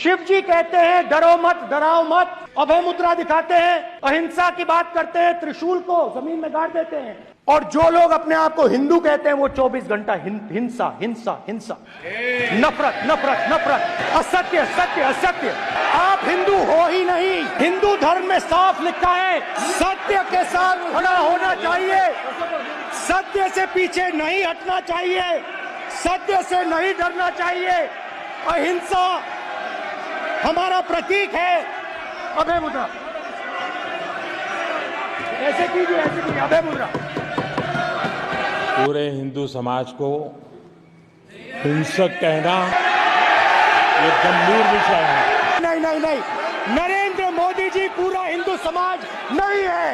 शिव जी कहते हैं डरो मत, डराओ मत, अभय मुद्रा दिखाते हैं, अहिंसा की बात करते हैं, त्रिशूल को जमीन में गाड़ देते हैं। और जो लोग अपने आप को हिंदू कहते हैं वो 24 घंटा हिंसा हिंसा हिंसा, नफरत नफरत नफरत, असत्य सत्य असत्य। आप हिंदू हो ही नहीं। हिंदू धर्म में साफ लिखा है सत्य के साथ खड़ा होना चाहिए, सत्य से पीछे नहीं हटना चाहिए, सत्य से नहीं डरना चाहिए। अहिंसा हमारा प्रतीक है। अभय मुद्रा ऐसे कीजिए, ऐसे कीजिए, अभय मुद्रा। पूरे हिंदू समाज को हिंसक कहना ये गंभीर विषय है। नहीं नहीं नहीं, नरेंद्र मोदी जी पूरा हिंदू समाज नहीं है,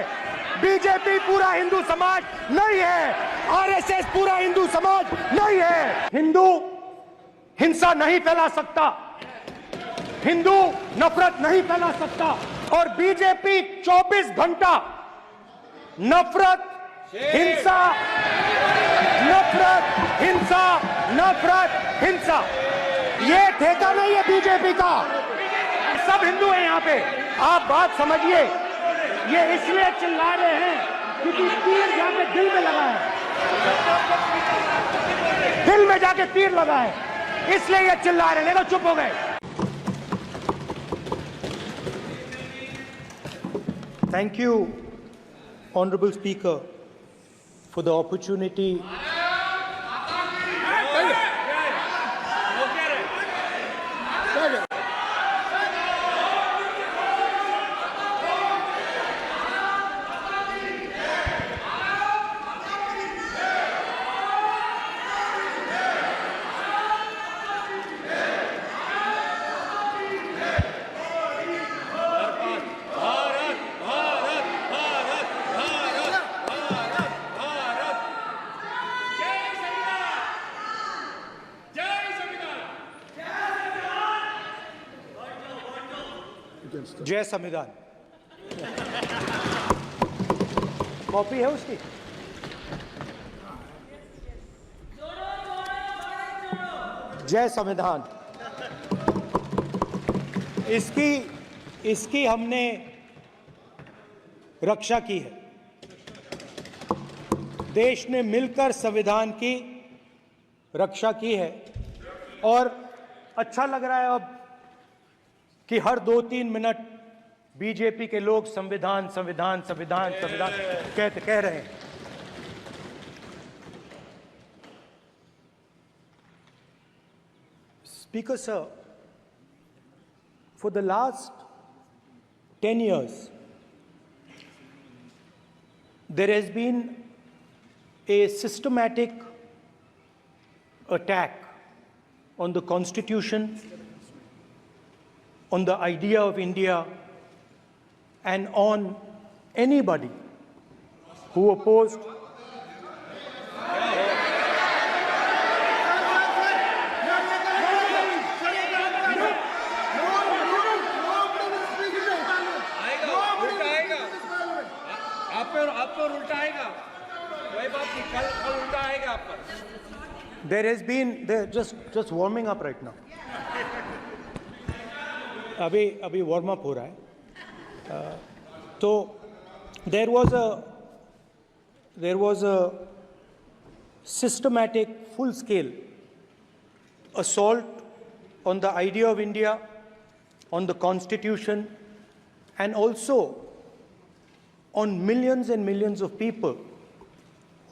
बीजेपी पूरा हिंदू समाज नहीं है, आरएसएस पूरा हिंदू समाज नहीं है। हिंदू हिंसा नहीं फैला सकता, हिंदू नफरत नहीं फैला सकता, और बीजेपी 24 घंटा नफरत हिंसा नफरत हिंसा नफरत हिंसा, ये ठेका नहीं है बीजेपी का। सब हिंदू हैं यहाँ पे, आप बात समझिए। ये इसलिए चिल्ला रहे हैं क्योंकि तीर जाके दिल में लगा है, दिल में जाके तीर लगा है, इसलिए ये चिल्ला रहे हैं। देखो चुप हो गए। Thank you, Honorable Speaker, for the opportunity. जय संविधान। कॉपी है उसकी? जय संविधान। इसकी हमने रक्षा की है। देश ने मिलकर संविधान की रक्षा की है, और अच्छा लग रहा है अब कि हर 2-3 मिनट बीजेपी के लोग संविधान संविधान संविधान संविधान कह रहे हैं। Speaker sir, for the last 10 years there has been a systematic attack on the Constitution, on the idea of India, and on anybody who opposed there has been just warming up right now. अभी warm up हो रहा है। तो there was a systematic, full-scale assault on the idea of India, on the Constitution, and also on millions and millions of people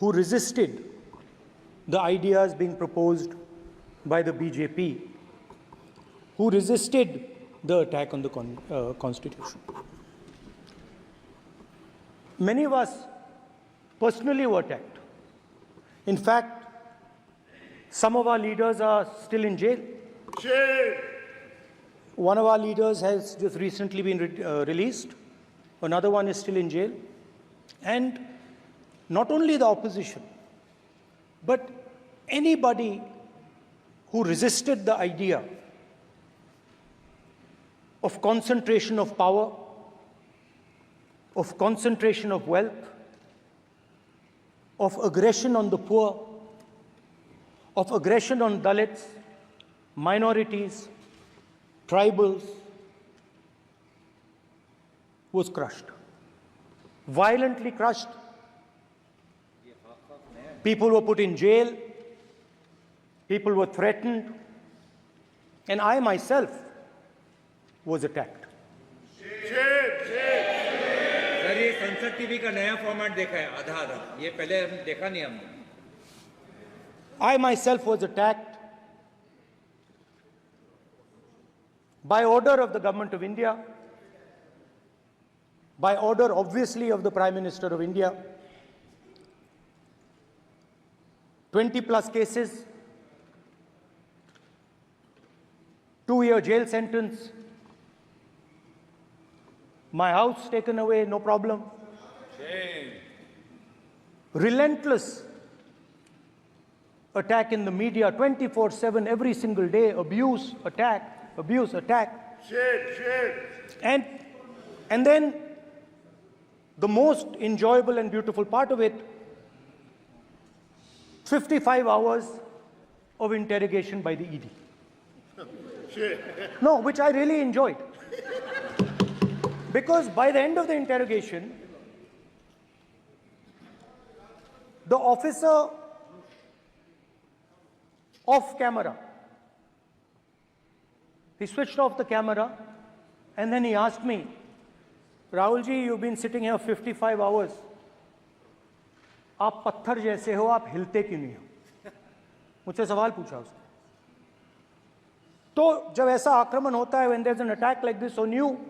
who resisted the ideas being proposed by the BJP, who resisted the attack on the Constitution. Many of us personally were attacked. In fact, some of our leaders are still in jail. One of our leaders has just recently been released. Another one is still in jail. And not only the opposition, but anybody who resisted the idea of concentration of power, of concentration of wealth, of aggression on the poor, of aggression on Dalits, minorities, tribals was crushed, violently crushed. People were put in jail, people were threatened, and I myself was attacked. Sir ये संसद TV का नया format देखा है आधा आधा, ये पहले देखा नहीं हमने. I myself was attacked by order of the government of India, by order obviously of the Prime Minister of India. 20 plus cases, 2-year jail sentence, my house taken away, no problem. Relentless attack in the media, 24/7, every single day, abuse, attack, abuse, attack. And then the most enjoyable and beautiful part of it, 55 hours of interrogation by the ED. No, which I really enjoyed. Because by the end of the interrogation, the officer off camera, he switched off the camera and then he asked me, Rahul ji, you've been sitting here 55 hours. आप पत्थर जैसे हो, आप हिलते क्यों नहीं हो? मुझसे सवाल पूछा उसने. तो जब ऐसा आक्रमण होता है, when there's an attack like this on you,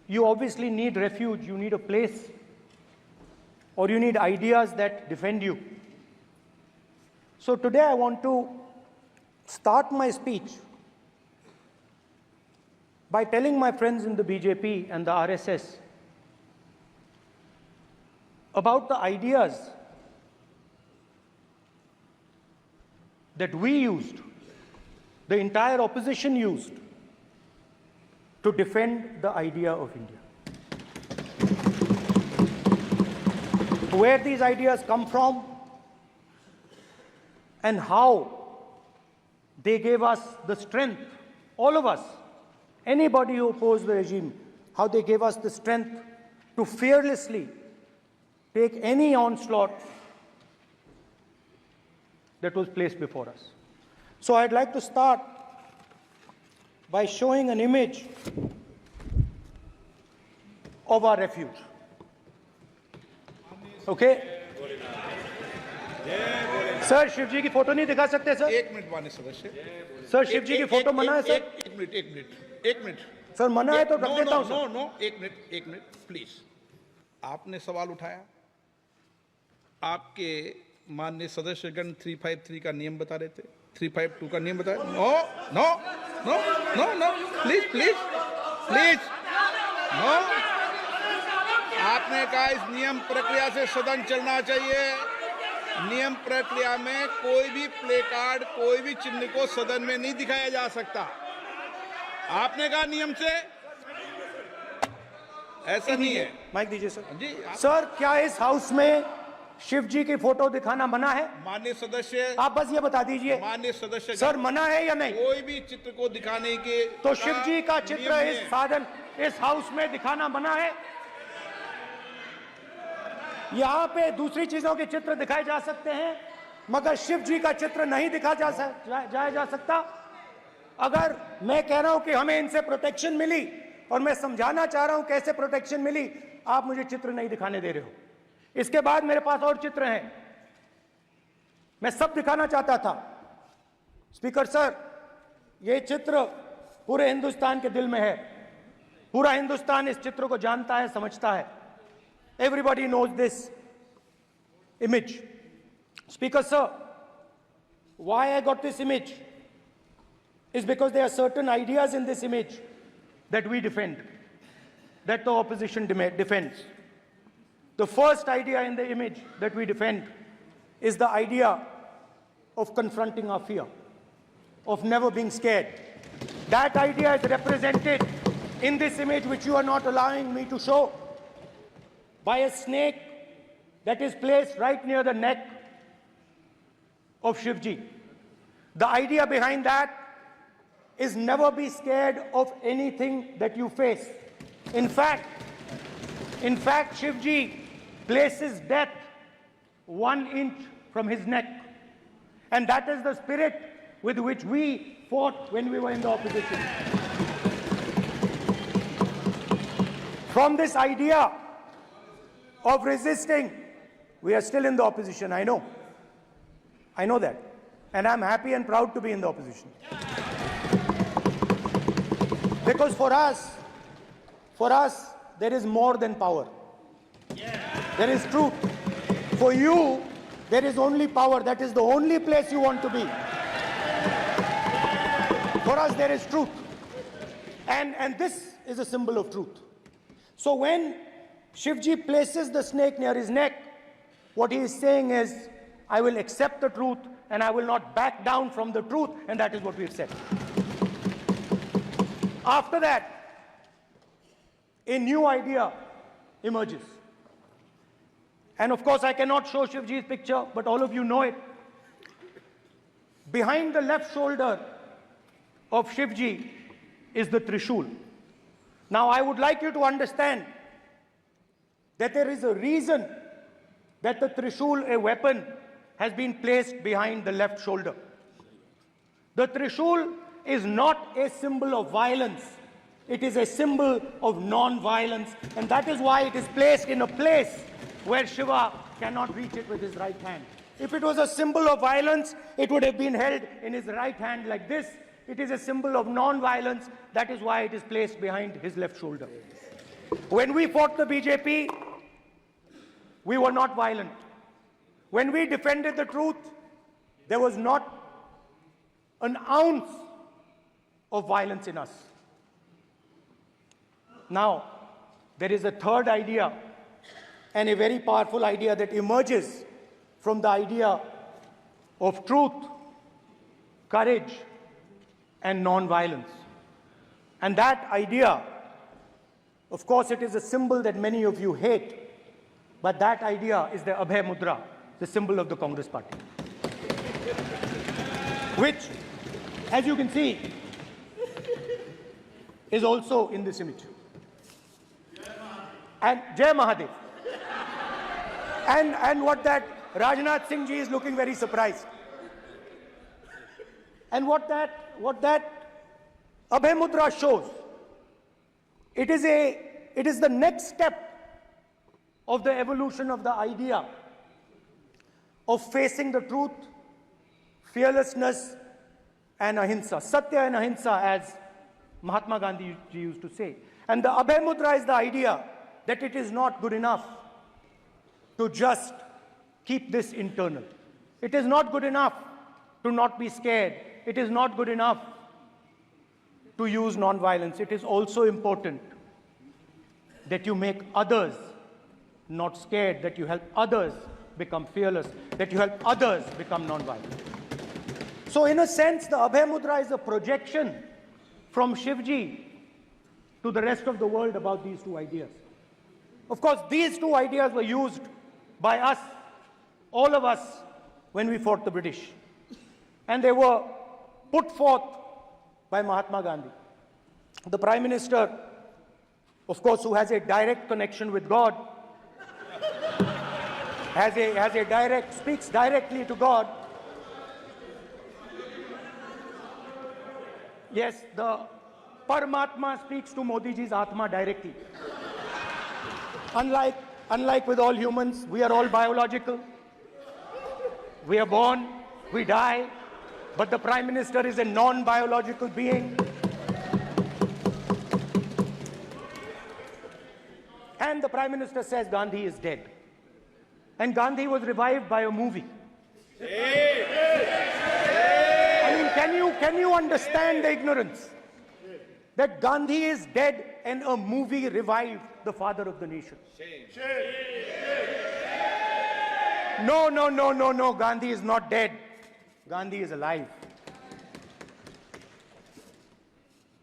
you obviously need refuge, you need a place, or you need ideas that defend you. So today I want to start my speech by telling my friends in the BJP and the RSS about the ideas that we used, the entire opposition used, to defend the idea of India. Where these ideas come from and how they gave us the strength, all of us, anybody who opposed the regime, how they gave us the strength to fearlessly take any onslaught that was placed before us. So I'd like to start by showing an image of our refuge. Okay? Sir Shiv ji की photo नहीं दिखा सकते sir? एक minute माननीय सदस्य. Sir Shiv ji की photo मना है सर? एक मिनट सर मना है तो रख देता हूं सर. नो एक मिनट प्लीज. आपने सवाल उठाया, आपके माननीय सदस्यगण 353 का नियम बता रहे थे, 352 का नियम बता. No please no. आपने कहा इस नियम प्रक्रिया से सदन चलना चाहिए. नियम प्रक्रिया में कोई भी प्ले कार्ड, कोई भी चिन्ह को सदन में नहीं दिखाया जा सकता. आपने कहा नियम से, ऐसा नहीं है. माइक दीजिए सर. जी सर क्या इस हाउस में शिव जी की फोटो दिखाना मना है? माननीय सदस्य, आप बस ये बता दीजिए. माननीय सदस्य सर मना है या नहीं? कोई भी चित्र को दिखाने के तो शिव जी का चित्र नियम इस है. साधन इस हाउस में दिखाना मना है? यहाँ पे दूसरी चीजों के चित्र दिखाए जा सकते हैं, मगर शिव जी का चित्र नहीं दिखा जा सकता. अगर मैं कह रहा हूं कि हमें इनसे प्रोटेक्शन मिली और मैं समझाना चाह रहा हूं कैसे प्रोटेक्शन मिली, आप मुझे चित्र नहीं दिखाने दे रहे हो. इसके बाद मेरे पास और चित्र हैं, मैं सब दिखाना चाहता था. स्पीकर सर, ये चित्र पूरे हिंदुस्तान के दिल में है. पूरा हिंदुस्तान इस चित्र को जानता है, समझता है. Everybody knows this image. Speaker sir, why I got this image is because there are certain ideas in this image that we defend, that the opposition defends. The first idea in the image that we defend is the idea of confronting our fear, of never being scared. That idea is represented in this image, which you are not allowing me to show, by a snake that is placed right near the neck of Shivji. The idea behind that is never be scared of anything that you face. In fact, Shivji places death 1 inch from his neck. And that is the spirit with which we fought when we were in the opposition. From this idea of resisting, we are still in the opposition, I know. I know that. And I'm happy and proud to be in the opposition. Because for us, there is more than power. There is truth. For you, there is only power. That is the only place you want to be. For us, there is truth. And this is a symbol of truth. So when Shivji places the snake near his neck, what he is saying is, I will accept the truth and I will not back down from the truth, and that is what we've said. After that, a new idea emerges. And of course, I cannot show Shivji's picture, but all of you know it. Behind the left shoulder of Shivji is the Trishul. Now, I would like you to understand that there is a reason that the Trishul, a weapon, has been placed behind the left shoulder. The Trishul is not a symbol of violence. It is a symbol of non-violence, and that is why it is placed in a place where Shiva cannot reach it with his right hand. If it was a symbol of violence, it would have been held in his right hand like this. It is a symbol of non-violence. That is why it is placed behind his left shoulder. When we fought the BJP, we were not violent. When we defended the truth, there was not an ounce of violence in us. Now, there is a third idea, and a very powerful idea that emerges from the idea of truth, courage, and non-violence. And that idea, of course, it is a symbol that many of you hate, but that idea is the Abhay Mudra, the symbol of the Congress Party, which, as you can see, is also in this image. And Jai Mahadev. And what that Rajnath Singh ji is looking very surprised. And what that Abhay Mudra shows, it is the next step of the evolution of the idea of facing the truth, fearlessness, and ahimsa. Satya and ahimsa, as Mahatma Gandhi used to say. And the Abhay Mudra is the idea that it is not good enough to just keep this internal. It is not good enough to not be scared. It is not good enough to use non-violence. It is also important that you make others not scared, that you help others become fearless, that you help others become non-violent. So in a sense, the Abhay Mudra is a projection from Shivji to the rest of the world about these two ideas. Of course, these two ideas were used by us, all of us, when we fought the British. And they were put forth by Mahatma Gandhi. The Prime Minister, of course, who has a direct connection with God, speaks directly to God. Yes, the Paramatma speaks to Modi ji's Atma directly. Unlike with all humans, we are all biological. We are born, we die, but the Prime Minister is a non-biological being. And the Prime Minister says Gandhi is dead. And Gandhi was revived by a movie. I mean, can you understand the ignorance? That Gandhi is dead and a movie revived the father of the nation. No, Gandhi is not dead. Gandhi is alive.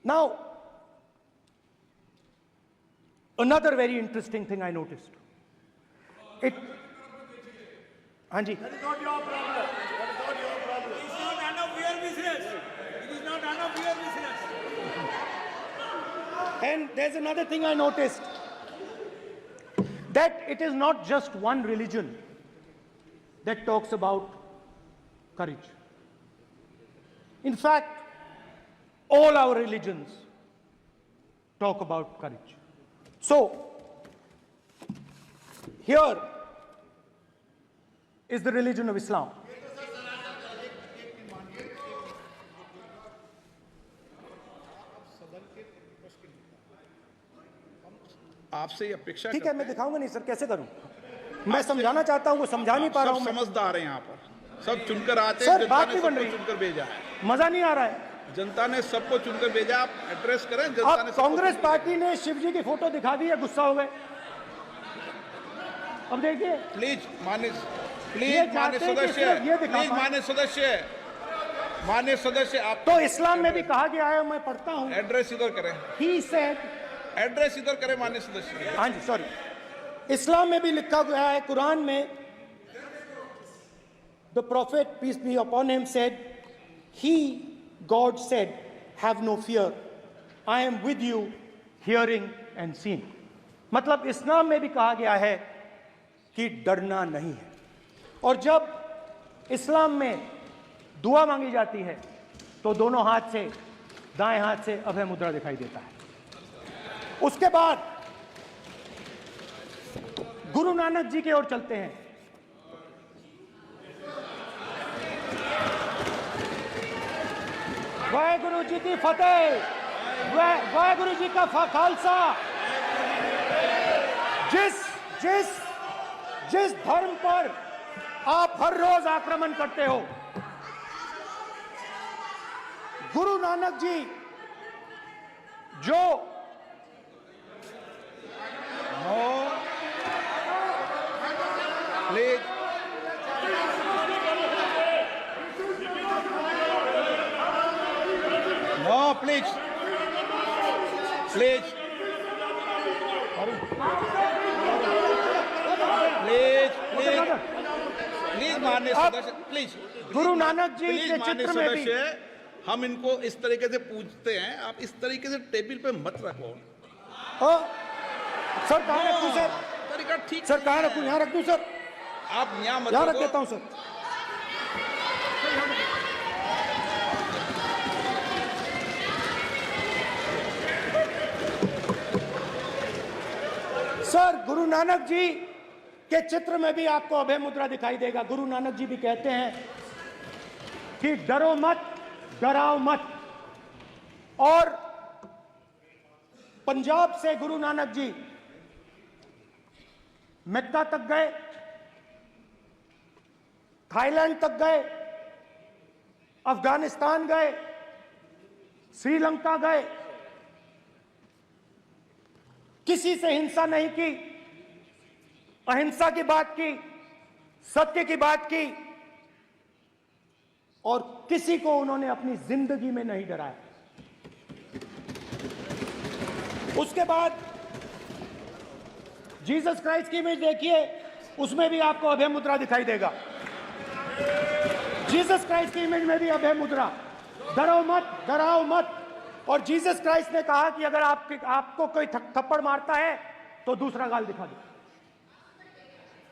Now, another very interesting thing I noticed. Hanji. That is not your problem. That is not your problem. It is not none of your business. It is not none of your business. And there's another thing I noticed, that it is not just one religion that talks about courage. In fact, all our religions talk about courage. So, here is the religion of Islam. आपसे ये अपेक्षा ठीक है, मैं दिखाऊंगा नहीं sir, कैसे करूं? मैं समझाना चाहता हूं, वो समझा नहीं पा रहा हूं सब मैं। समझदार हैं यहाँ पर, सब चुनकर आते सर, हैं, जनता बात ने नहीं बन सबको रही। चुनकर भेजा है, मजा नहीं आ रहा है। जनता ने सबको चुनकर भेजा। आप एड्रेस करें, जनता अब ने सबको कांग्रेस चुनकर पार्टी ने शिव जी की फोटो दिखा दी है, गुस्सा हो गए। अब देखिए, प्लीज मान्य ये प्लीज मान्य चाहते हैं कि सदस्य, सिर्फ ये दिखा प्लीज पाएं। मान्य सदस्य आप तो इस्लाम में भी कहा गया है, मैं पढ़ता हूं, एड्रेस इधर करें, ही सेड, एड्रेस इधर करें मान्य सदस्य। हाँ जी सॉरी, इस्लाम में भी लिखा गया है, कुरान में, the prophet peace be upon him said, he God said, have no fear, I am with you hearing and seeing. मतलब इस्लाम में भी कहा गया है कि डरना नहीं है। और जब इस्लाम में दुआ मांगी जाती है तो दोनों हाथ से, दाएं हाथ से अभय मुद्रा दिखाई देता है। उसके बाद गुरु नानक जी की ओर चलते हैं। वाहेगुरु जी की फतेह, वाहेगुरु जी का खालसा। जिस धर्म पर आप हर रोज आक्रमण करते हो, गुरु नानक जी जो please no, please please please please please मान्य सदस्य, please Guru Nanak ji please के मान्य चित्र में भी, सदस्य, हम इनको इस तरीके से पूछते हैं, आप इस तरीके से टेबल पे मत रखो। सर कहाँ रखूं सर? तरीका ठीक सर कहाँ नहीं रखूं? है। यहाँ रख दूं सर? आप यहाँ मत यहाँ रख रखो। देता हूं सर। सर गुरु नानक जी के चित्र में भी आपको अभय मुद्रा दिखाई देगा। गुरु नानक जी भी कहते हैं कि डरो मत, डराओ मत। और पंजाब से गुरु नानक जी मक्का तक गए, थाईलैंड तक गए, अफगानिस्तान गए, श्रीलंका गए, किसी से हिंसा नहीं की, अहिंसा की बात की, सत्य की बात की, और किसी को उन्होंने अपनी जिंदगी में नहीं डराया। उसके बाद जीसस क्राइस्ट की इमेज देखिए, उसमें भी आपको अभय मुद्रा दिखाई देगा। जीसस क्राइस्ट की इमेज में भी अभय मुद्रा, डरो मत, डराओ मत। और जीसस क्राइस्ट ने कहा कि अगर आपको कोई थप्पड़ मारता है तो दूसरा गाल दिखा दो।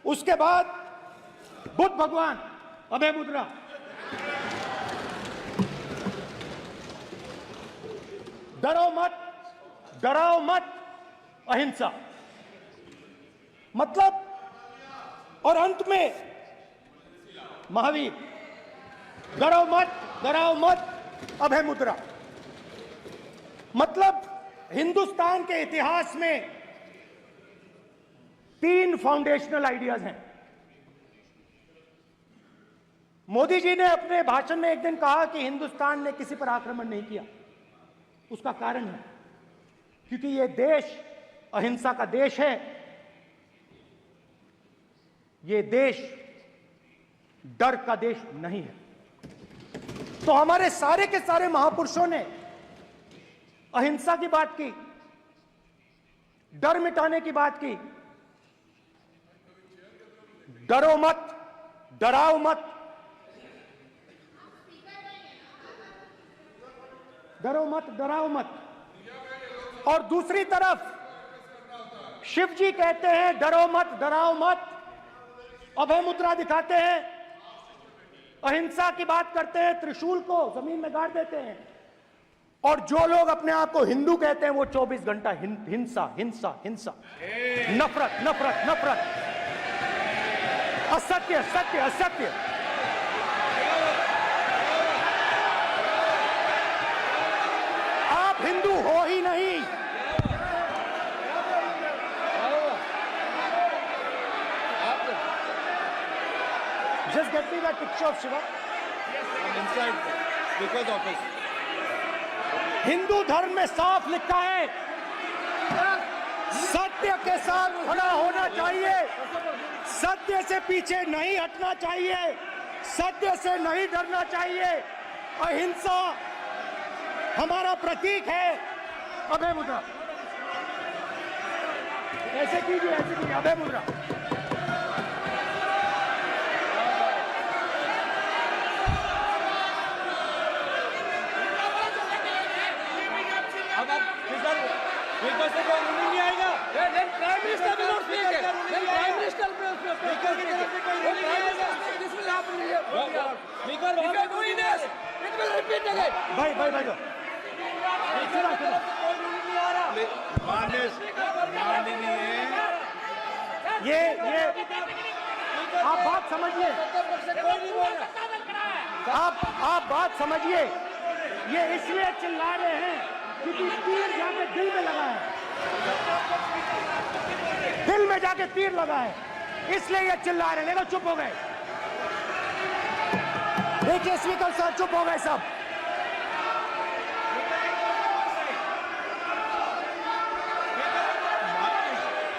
उसके बाद बुद्ध भगवान, अभय मुद्रा। डरो मत, डराओ मत, अहिंसा। मतलब, और अंत में महावीर, डरो मत, डराओ मत, अभय मुद्रा। मतलब हिंदुस्तान के इतिहास में 3 फाउंडेशनल आइडियाज हैं। मोदी जी ने अपने भाषण में एक दिन कहा कि हिंदुस्तान ने किसी पर आक्रमण नहीं किया। उसका कारण है क्योंकि यह देश अहिंसा का देश है। यह देश डर का देश नहीं है। तो हमारे सारे के सारे महापुरुषों ने अहिंसा की बात की, डर मिटाने की बात की। डरो मत, डराओ मत, डरो मत, डराओ मत। और दूसरी तरफ शिव जी कहते हैं डरो मत, डराओ मत, अभय मुद्रा दिखाते हैं, अहिंसा की बात करते हैं, त्रिशूल को जमीन में गाड़ देते हैं। और जो लोग अपने आप को हिंदू कहते हैं वो 24 घंटा हिंसा हिंसा हिंसा, नफरत नफरत नफरत, असत्य सत्य असत्य। आप हिंदू हो ही नहीं। Just get me that picture of Shiva. inside because of it. Hindu धर्म में साफ लिखा है सत्य के साथ खड़ा होना चाहिए, सत्य से पीछे नहीं हटना चाहिए, सत्य से नहीं डरना चाहिए। अहिंसा हमारा प्रतीक है। अभय मुद्रा ऐसे कीजिए, अभय मुद्रा। अब आप स्पीकर से कोई नहीं आएगा। Prime minister will not speak. Then Prime Minister will speak. Speaker की तरफ से कोई नहीं आएगा। This will happen here. Speaker If you are doing this, it will repeat again. भाई कोई नहीं आ रहा। ये आप बात समझिए, कोई नहीं बोल रहा। आप बात समझिए। ये इसलिए चिल्ला रहे हैं क्योंकि तीर जाके दिल में लगा है, दिल में जाके तीर लगा है, इसलिए ये चिल्ला रहे हैं। देखो चुप हो गए, देखिए स्पीकर साहब चुप हो गए सब।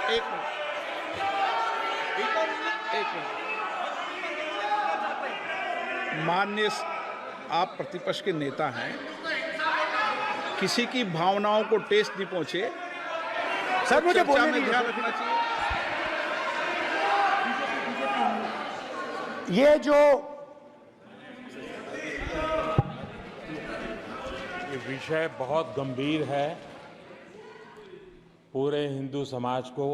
एक मिनट। माननीय आप प्रतिपक्ष के नेता हैं, किसी की भावनाओं को ठेस नहीं पहुंचे, सर मुझे चर्चा बोलने में दीजिए। ध्यान रखना चाहिए। ये विषय बहुत गंभीर है। पूरे हिंदू समाज को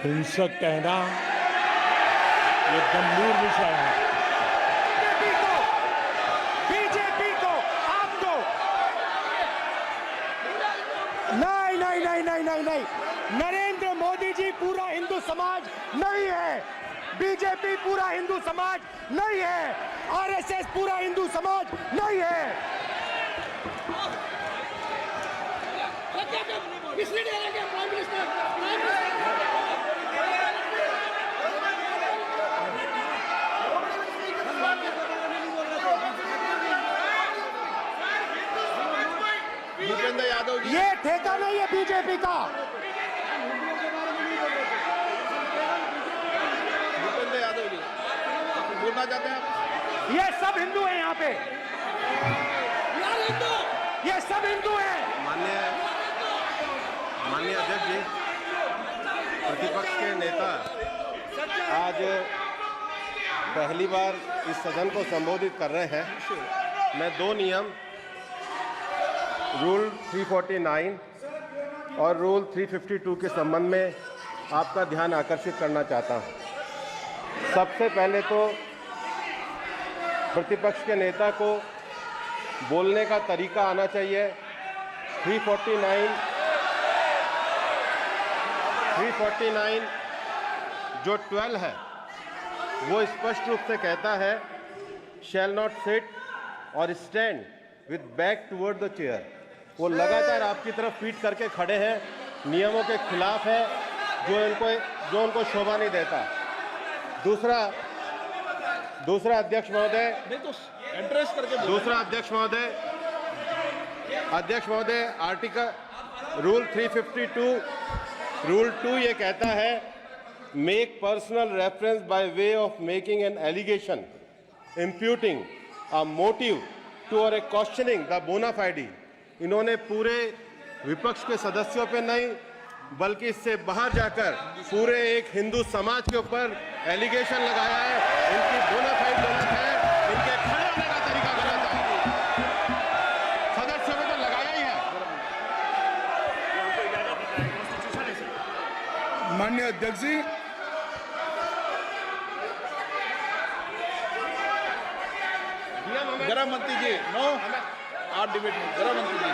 हिंसक कहना ये गंभीर विषय है। बीजेपी को आपको नहीं, नरेंद्र मोदी जी पूरा हिंदू समाज नहीं है, बीजेपी पूरा हिंदू समाज नहीं है, आरएसएस पूरा हिंदू समाज नहीं है। Misleading again, Prime Minister. Bhupendra Yadav ji, ये ठेका नहीं है बीजेपी का। भूपेंद्र यादव जी बोलना चाहते हैं आप? ये सब हिंदू हैं यहाँ पे, ये सब हिंदू हैं। माननीय अध्यक्ष जी, प्रतिपक्ष के नेता आज पहली बार इस सदन को संबोधित कर रहे हैं। मैं दो नियम रूल 349 और रूल 352 के संबंध में आपका ध्यान आकर्षित करना चाहता हूं। सबसे पहले तो प्रतिपक्ष के नेता को बोलने का तरीका आना चाहिए। 349 जो 12 है वो स्पष्ट रूप से कहता है शैल नॉट सिट और stand with back toward the chair. वो लगातार आपकी तरफ पीट करके खड़े हैं, नियमों के खिलाफ है, जो उनको शोभा नहीं देता। दूसरा अध्यक्ष महोदय, एड्रेस करके दूसरा अध्यक्ष महोदय आर्टिकल रूल 352 रूल 2 ये कहता है make personal reference by way of making an allegation imputing a motive to or a questioning the बोना फाइडी। इन्होंने पूरे विपक्ष के सदस्यों पे नहीं बल्कि इससे बाहर जाकर पूरे एक हिंदू समाज के ऊपर एलिगेशन लगाया है। इनकी बोना फाइड गलत है, इनके खड़े होने का तरीका गलत है। सदस्यों में तो लगाया ही है। माननीय अध्यक्ष जी, गृह मंत्री जी, नो आप डिबेट में, गृह मंत्री जी।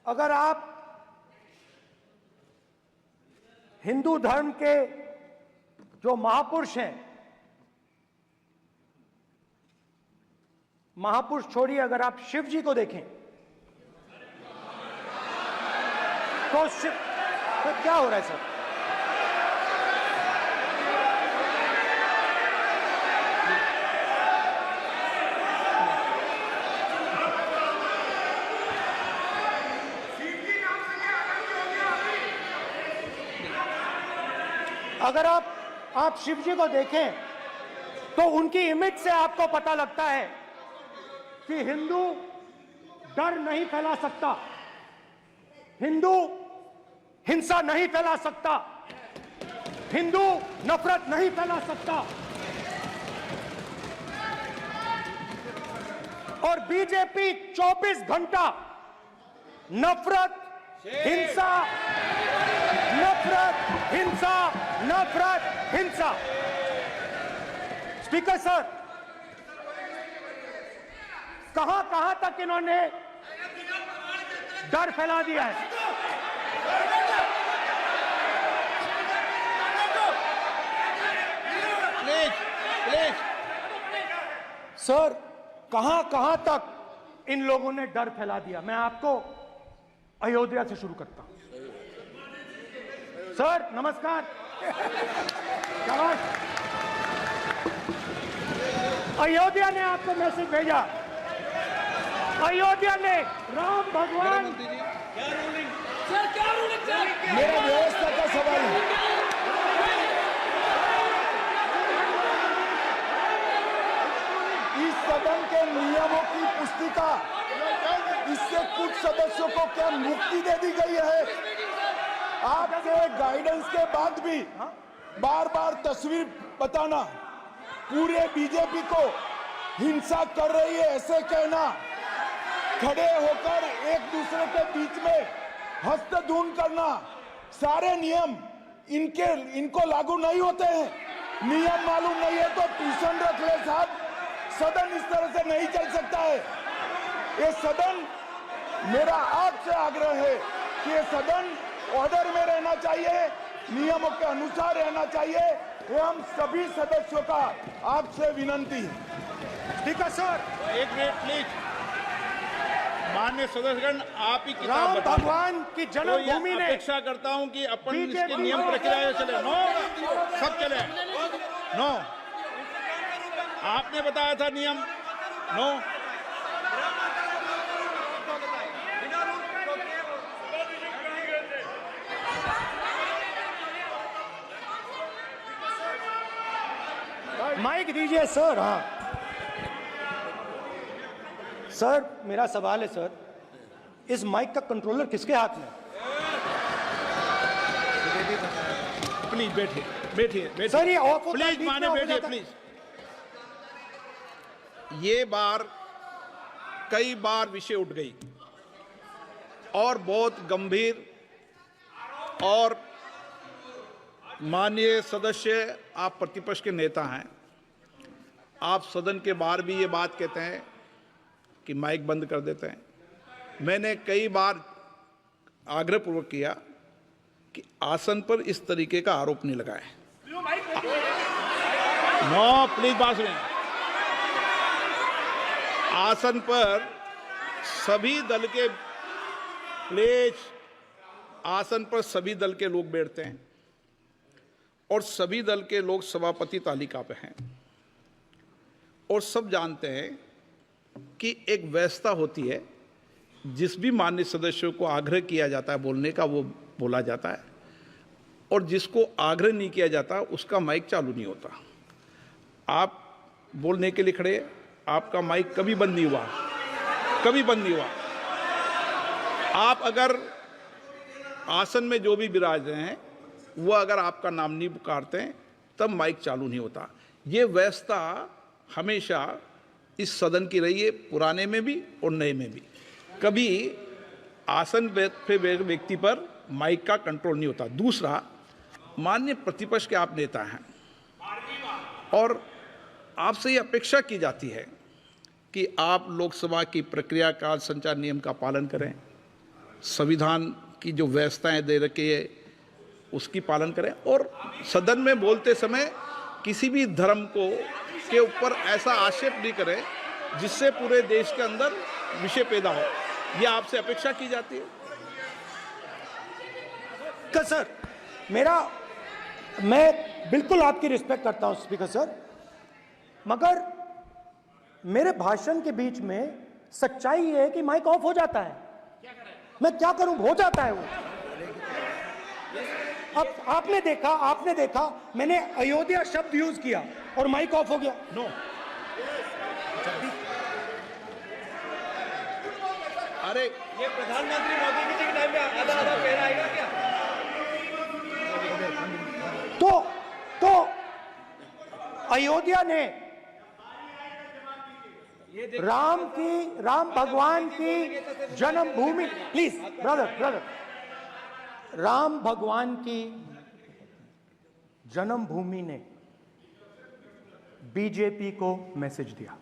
अगर आप हिंदू धर्म के जो महापुरुष हैं, महापुरुष छोड़िए, अगर आप शिव जी को देखें तो क्या हो रहा है सर? अगर आप शिव जी को देखें तो उनकी इमेज से आपको पता लगता है कि हिंदू डर नहीं फैला सकता, हिंदू हिंसा नहीं फैला सकता, हिंदू नफरत नहीं फैला सकता। और बीजेपी 24 घंटा नफरत, हिंसा, नफरत, हिंसा, नफरत, हिंसा। स्पीकर सर, कहां तक इन्होंने डर फैला दिया है? प्लीज सर, कहां तक इन लोगों ने डर फैला दिया? मैं आपको अयोध्या से शुरू करता हूं। सर नमस्कार। अयोध्या ने आपको मैसेज भेजा, अयोध्या ने राम भगवान। सर क्या रूलिंग सर? मेरा व्यवस्था का सवाल है। इस सदन के नियमों की पुस्तिका, इससे कुछ सदस्यों को क्या मुक्ति दे दी गई है? आपके गाइडेंस के बाद भी बार बार तस्वीर बताना, पूरे बीजेपी को हिंसा कर रही है ऐसे कहना, खड़े होकर एक दूसरे के बीच में हस्तधून करना, सारे नियम इनको लागू नहीं होते हैं। नियम मालूम नहीं है तो ट्यूशन रख ले साहब, सदन इस तरह से नहीं चल सकता है। ये सदन, मेरा आपसे आग्रह है कि ये सदन ऑर्डर में रहना चाहिए, नियमों के अनुसार रहना चाहिए। ये हम सभी सदस्यों का आपसे विनंती है। ठीक है सर। एक मिनट प्लीज। माननीय सदस्यगण, आप ही किताब राम बताओ। भगवान की तो जन्मभूमि ये ने अपेक्षा करता हूं कि अपन बीजेपी इसके नियम प्रक्रिया चले। नो, सब चले। नो, आपने बताया था नियम। नो, माइक दीजिए सर। हाँ सर, मेरा सवाल है सर, इस माइक का कंट्रोलर किसके हाथ में? प्लीज बैठिए बैठिए सर ये ऑफ होता है, प्लीज बीच में माने ऑफ हो बैठिए जाता है। प्लीज। ये बार कई बार विषय उठ गई और बहुत गंभीर, और माननीय सदस्य, आप प्रतिपक्ष के नेता हैं, आप सदन के बाहर भी ये बात कहते हैं कि माइक बंद कर देते हैं। मैंने कई बार आग्रहपूर्वक किया कि आसन पर इस तरीके का आरोप नहीं लगाए। नो, प्लीज बात सुनिए। आसन पर सभी दल के, प्लीज, आसन पर सभी दल के लोग बैठते हैं और सभी दल के लोग सभापति तालिका पे हैं, और सब जानते हैं कि एक व्यवस्था होती है, जिस भी माननीय सदस्यों को आग्रह किया जाता है बोलने का वो बोला जाता है, और जिसको आग्रह नहीं किया जाता उसका माइक चालू नहीं होता। आप बोलने के लिए खड़े, आपका माइक कभी बंद नहीं हुआ, कभी बंद नहीं हुआ। आप अगर आसन में जो भी विराज रहे हैं वो अगर आपका नाम नहीं पुकारते हैं तब माइक चालू नहीं होता। ये व्यवस्था हमेशा इस सदन की रही है, पुराने में भी और नए में भी। कभी आसन पे व्यक्ति पर माइक का कंट्रोल नहीं होता। दूसरा, माननीय प्रतिपक्ष के आप नेता हैं और आपसे ये अपेक्षा की जाती है कि आप लोकसभा की प्रक्रिया का संचार नियम का पालन करें, संविधान की जो व्यवस्थाएं दे रखी है उसकी पालन करें, और सदन में बोलते समय किसी भी धर्म को के ऊपर ऐसा आक्षेप नहीं करें जिससे पूरे देश के अंदर विषय पैदा हो। ये आपसे अपेक्षा की जाती है। सर, मैं बिल्कुल आपकी रिस्पेक्ट करता हूं स्पीकर सर, मगर मेरे भाषण के बीच में सच्चाई ये है कि माइक ऑफ हो जाता है। मैं क्या करूं, हो जाता है वो। अब आपने देखा मैंने अयोध्या शब्द यूज किया और माइक ऑफ हो गया। नो, अरे ये प्रधानमंत्री मोदी जी के टाइम में आधा आधा पैरा आएगा क्या? तो अयोध्या ने राम भगवान की जन्मभूमि, प्लीज ब्रदर, राम भगवान की जन्मभूमि ने बीजेपी को मैसेज दिया,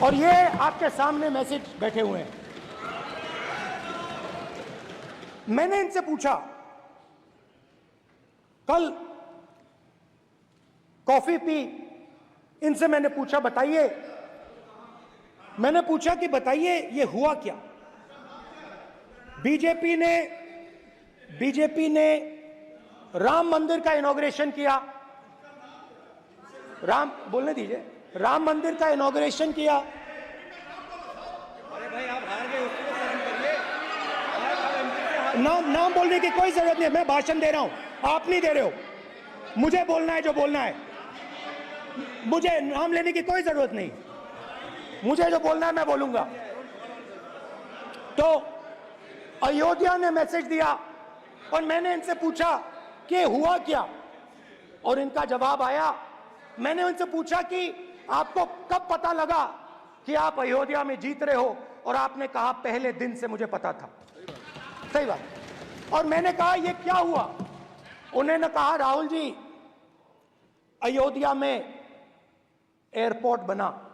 और ये आपके सामने मैसेज बैठे हुए हैं। मैंने इनसे पूछा, कल कॉफी पी, इनसे मैंने पूछा बताइए ये हुआ क्या? बीजेपी ने राम मंदिर का इनॉग्रेशन किया, बोलने दीजिए, राम मंदिर का इनॉग्रेशन किया। अरे भाई आप हार गए, उसको तो शर्म करिए। नाम बोलने की कोई जरूरत नहीं है, मैं भाषण दे रहा हूं, आप नहीं दे रहे हो। मुझे बोलना है जो बोलना है, मुझे नाम लेने की कोई जरूरत नहीं, मुझे जो बोलना है मैं बोलूंगा। तो अयोध्या ने मैसेज दिया और मैंने इनसे पूछा कि हुआ क्या, और इनका जवाब आया। मैंने उनसे पूछा कि आपको कब पता लगा कि आप अयोध्या में जीत रहे हो, और आपने कहा पहले दिन से मुझे पता था। सही बात। और मैंने कहा ये क्या हुआ? उन्होंने कहा राहुल जी, अयोध्या में एयरपोर्ट बना,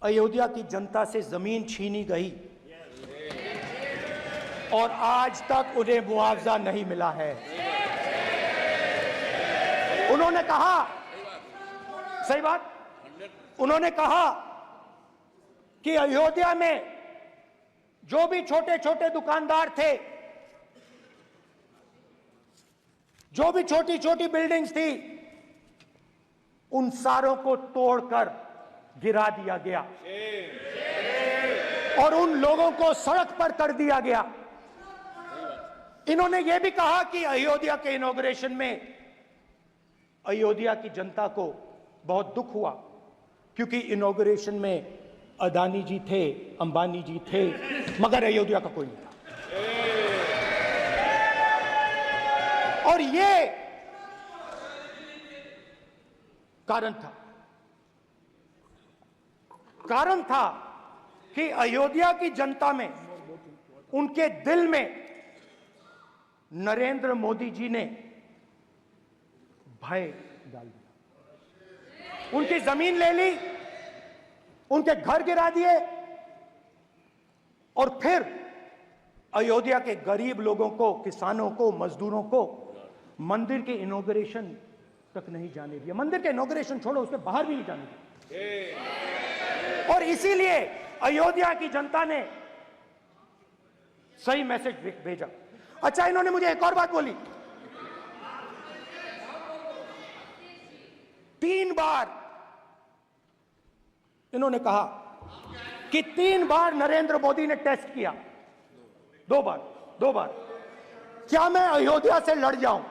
अयोध्या की जनता से जमीन छीनी गई और आज तक उन्हें मुआवजा नहीं मिला है। उन्होंने कहा, सही बात, उन्होंने कहा कि अयोध्या में जो भी छोटे छोटे दुकानदार थे, जो भी छोटी छोटी बिल्डिंग्स थी, उन सारों को तोड़कर गिरा दिया गया और उन लोगों को सड़क पर कर दिया गया। इन्होंने यह भी कहा कि अयोध्या के इनॉग्रेशन में अयोध्या की जनता को बहुत दुख हुआ, क्योंकि इनॉग्रेशन में अदानी जी थे, अंबानी जी थे, मगर अयोध्या का कोई नहीं था। और ये कारण था कि अयोध्या की जनता में, उनके दिल में नरेंद्र मोदी जी ने भय डाल दिया। उनकी जमीन ले ली, उनके घर गिरा दिए, और फिर अयोध्या के गरीब लोगों को, किसानों को, मजदूरों को मंदिर के इनॉग्रेशन तक नहीं जाने दिया। मंदिर के इनॉग्रेशन छोड़ो, उसके बाहर भी नहीं जाने दिया। और इसीलिए अयोध्या की जनता ने सही मैसेज भेजा। अच्छा, इन्होंने मुझे एक और बात बोली, 3 बार इन्होंने कहा कि 3 बार नरेंद्र मोदी ने टेस्ट किया, 2 बार क्या मैं अयोध्या से लड़ जाऊं?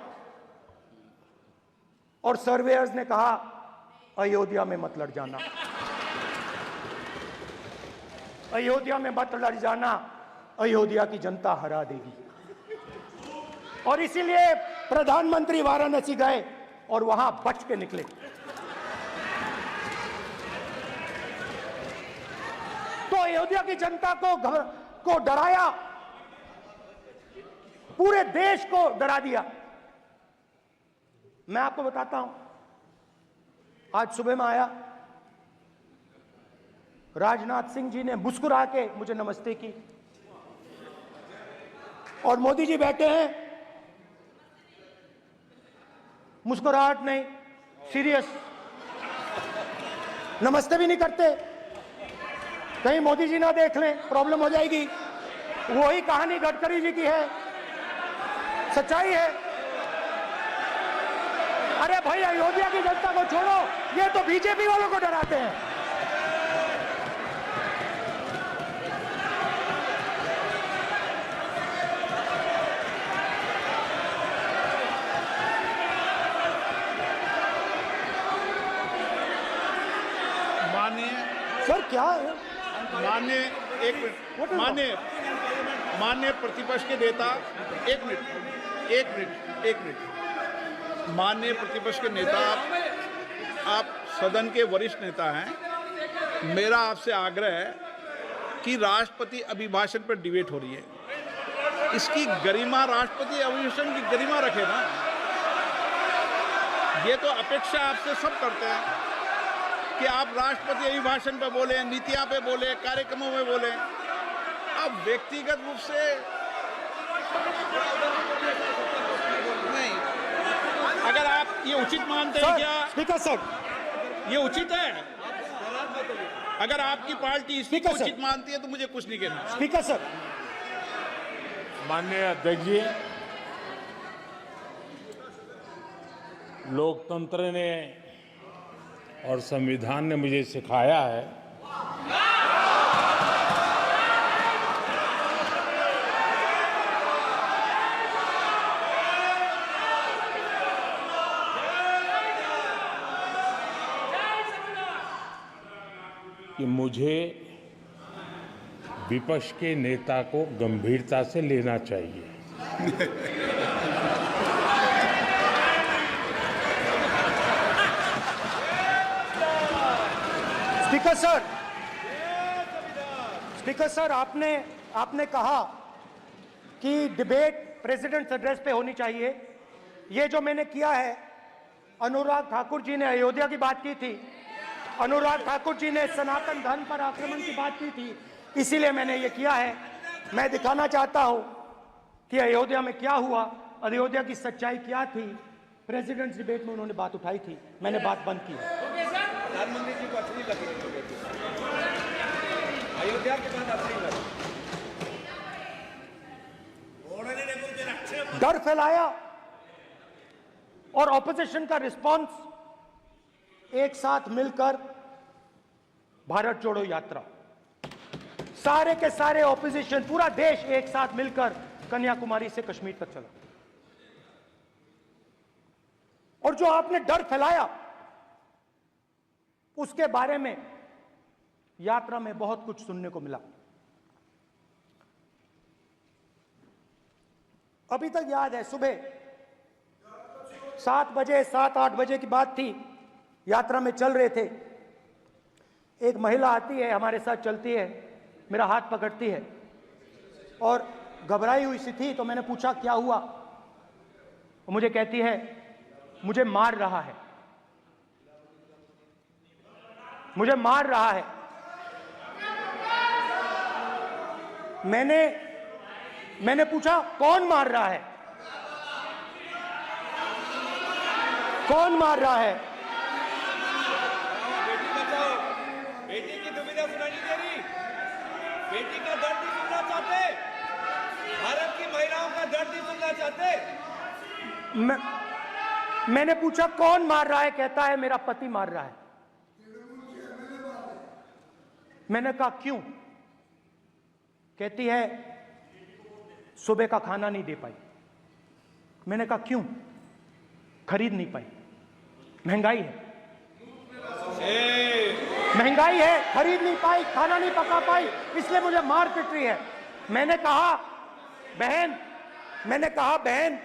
और सर्वेयर्स ने कहा अयोध्या में मत लड़ जाना, अयोध्या में मत लड़ जाना, अयोध्या की जनता हरा देगी। और इसीलिए प्रधानमंत्री वाराणसी गए और वहां बच के निकले। तो अयोध्या की जनता को डराया, पूरे देश को डरा दिया। मैं आपको बताता हूं, आज सुबह में आया, राजनाथ सिंह जी ने मुस्कुरा के मुझे नमस्ते की और मोदी जी बैठे हैं, मुस्कुराहट नहीं, सीरियस, नमस्ते भी नहीं करते, कहीं मोदी जी ना देख लें, प्रॉब्लम हो जाएगी। वही कहानी गडकरी जी की है, सच्चाई है। अरे भाई, अयोध्या की जनता को छोड़ो, ये तो बीजेपी वालों को डराते हैं। माननीय सर क्या है? माननीय एक मिनट, माननीय प्रतिपक्ष के नेता, एक मिनट, माननीय प्रतिपक्ष के नेता, आप सदन के वरिष्ठ नेता हैं। मेरा आपसे आग्रह है कि राष्ट्रपति अभिभाषण पर डिबेट हो रही है, इसकी गरिमा, राष्ट्रपति अभिभाषण की गरिमा रखे ना। ये तो अपेक्षा आपसे सब करते हैं कि आप राष्ट्रपति अभिभाषण पे बोले, नीतियां पे बोले, कार्यक्रमों में बोले। अब व्यक्तिगत रूप से नहीं, अगर आप ये उचित मानते हैं क्या? स्पीकर सर, ये उचित है? अगर आपकी पार्टी इसको उचित मानती है तो मुझे कुछ नहीं कहना। स्पीकर सर, माननीय अध्यक्ष जी, लोकतंत्र ने और संविधान ने मुझे सिखाया है कि मुझे विपक्ष के नेता को गंभीरता से लेना चाहिए। स्पीकर सर, आपने कहा कि डिबेट प्रेसिडेंट्स एड्रेस पे होनी चाहिए। ये जो मैंने किया है, अनुराग ठाकुर जी ने अयोध्या की बात की थी, अनुराग ठाकुर जी ने सनातन धर्म पर आक्रमण की बात की थी, इसीलिए मैंने ये किया है। मैं दिखाना चाहता हूं कि अयोध्या में क्या हुआ, अयोध्या की सच्चाई क्या थी। प्रेसिडेंट्स डिबेट में उन्होंने बात उठाई थी, मैंने बात बंद की। प्रधानमंत्री जी को अच्छी लगी अयोध्या के बाद अच्छी लगी, डर फैलाया और ऑपोजिशन का रिस्पांस एक साथ मिलकर भारत जोड़ो यात्रा, सारे के सारे ऑपोजिशन, पूरा देश एक साथ मिलकर कन्याकुमारी से कश्मीर तक चला। और जो आपने डर फैलाया उसके बारे में यात्रा में बहुत कुछ सुनने को मिला। अभी तक याद है, सुबह 7 बजे 7-8 बजे की बात थी, यात्रा में चल रहे थे, एक महिला आती है, हमारे साथ चलती है, मेरा हाथ पकड़ती है और घबराई हुई सी थी। तो मैंने पूछा क्या हुआ, वो मुझे कहती है मुझे मार रहा है, मुझे मार रहा है। मैंने पूछा कौन मार रहा है, कौन मार रहा है? बेटी बचाओ, बेटी की दुविधा सुनाई नहीं दे रही, बेटी का दर्द नहीं सुनना चाहते, भारत की महिलाओं का दर्द नहीं सुनना चाहते। मैंने पूछा कौन मार रहा है, कहता है मेरा पति मार रहा है। मैंने कहा क्यों? कहती है सुबह का खाना नहीं दे पाई। मैंने कहा क्यों? खरीद नहीं पाई, महंगाई है, महंगाई है, खरीद नहीं पाई, खाना नहीं पका पाई, इसलिए मुझे मार पिट रही है। मैंने कहा बहन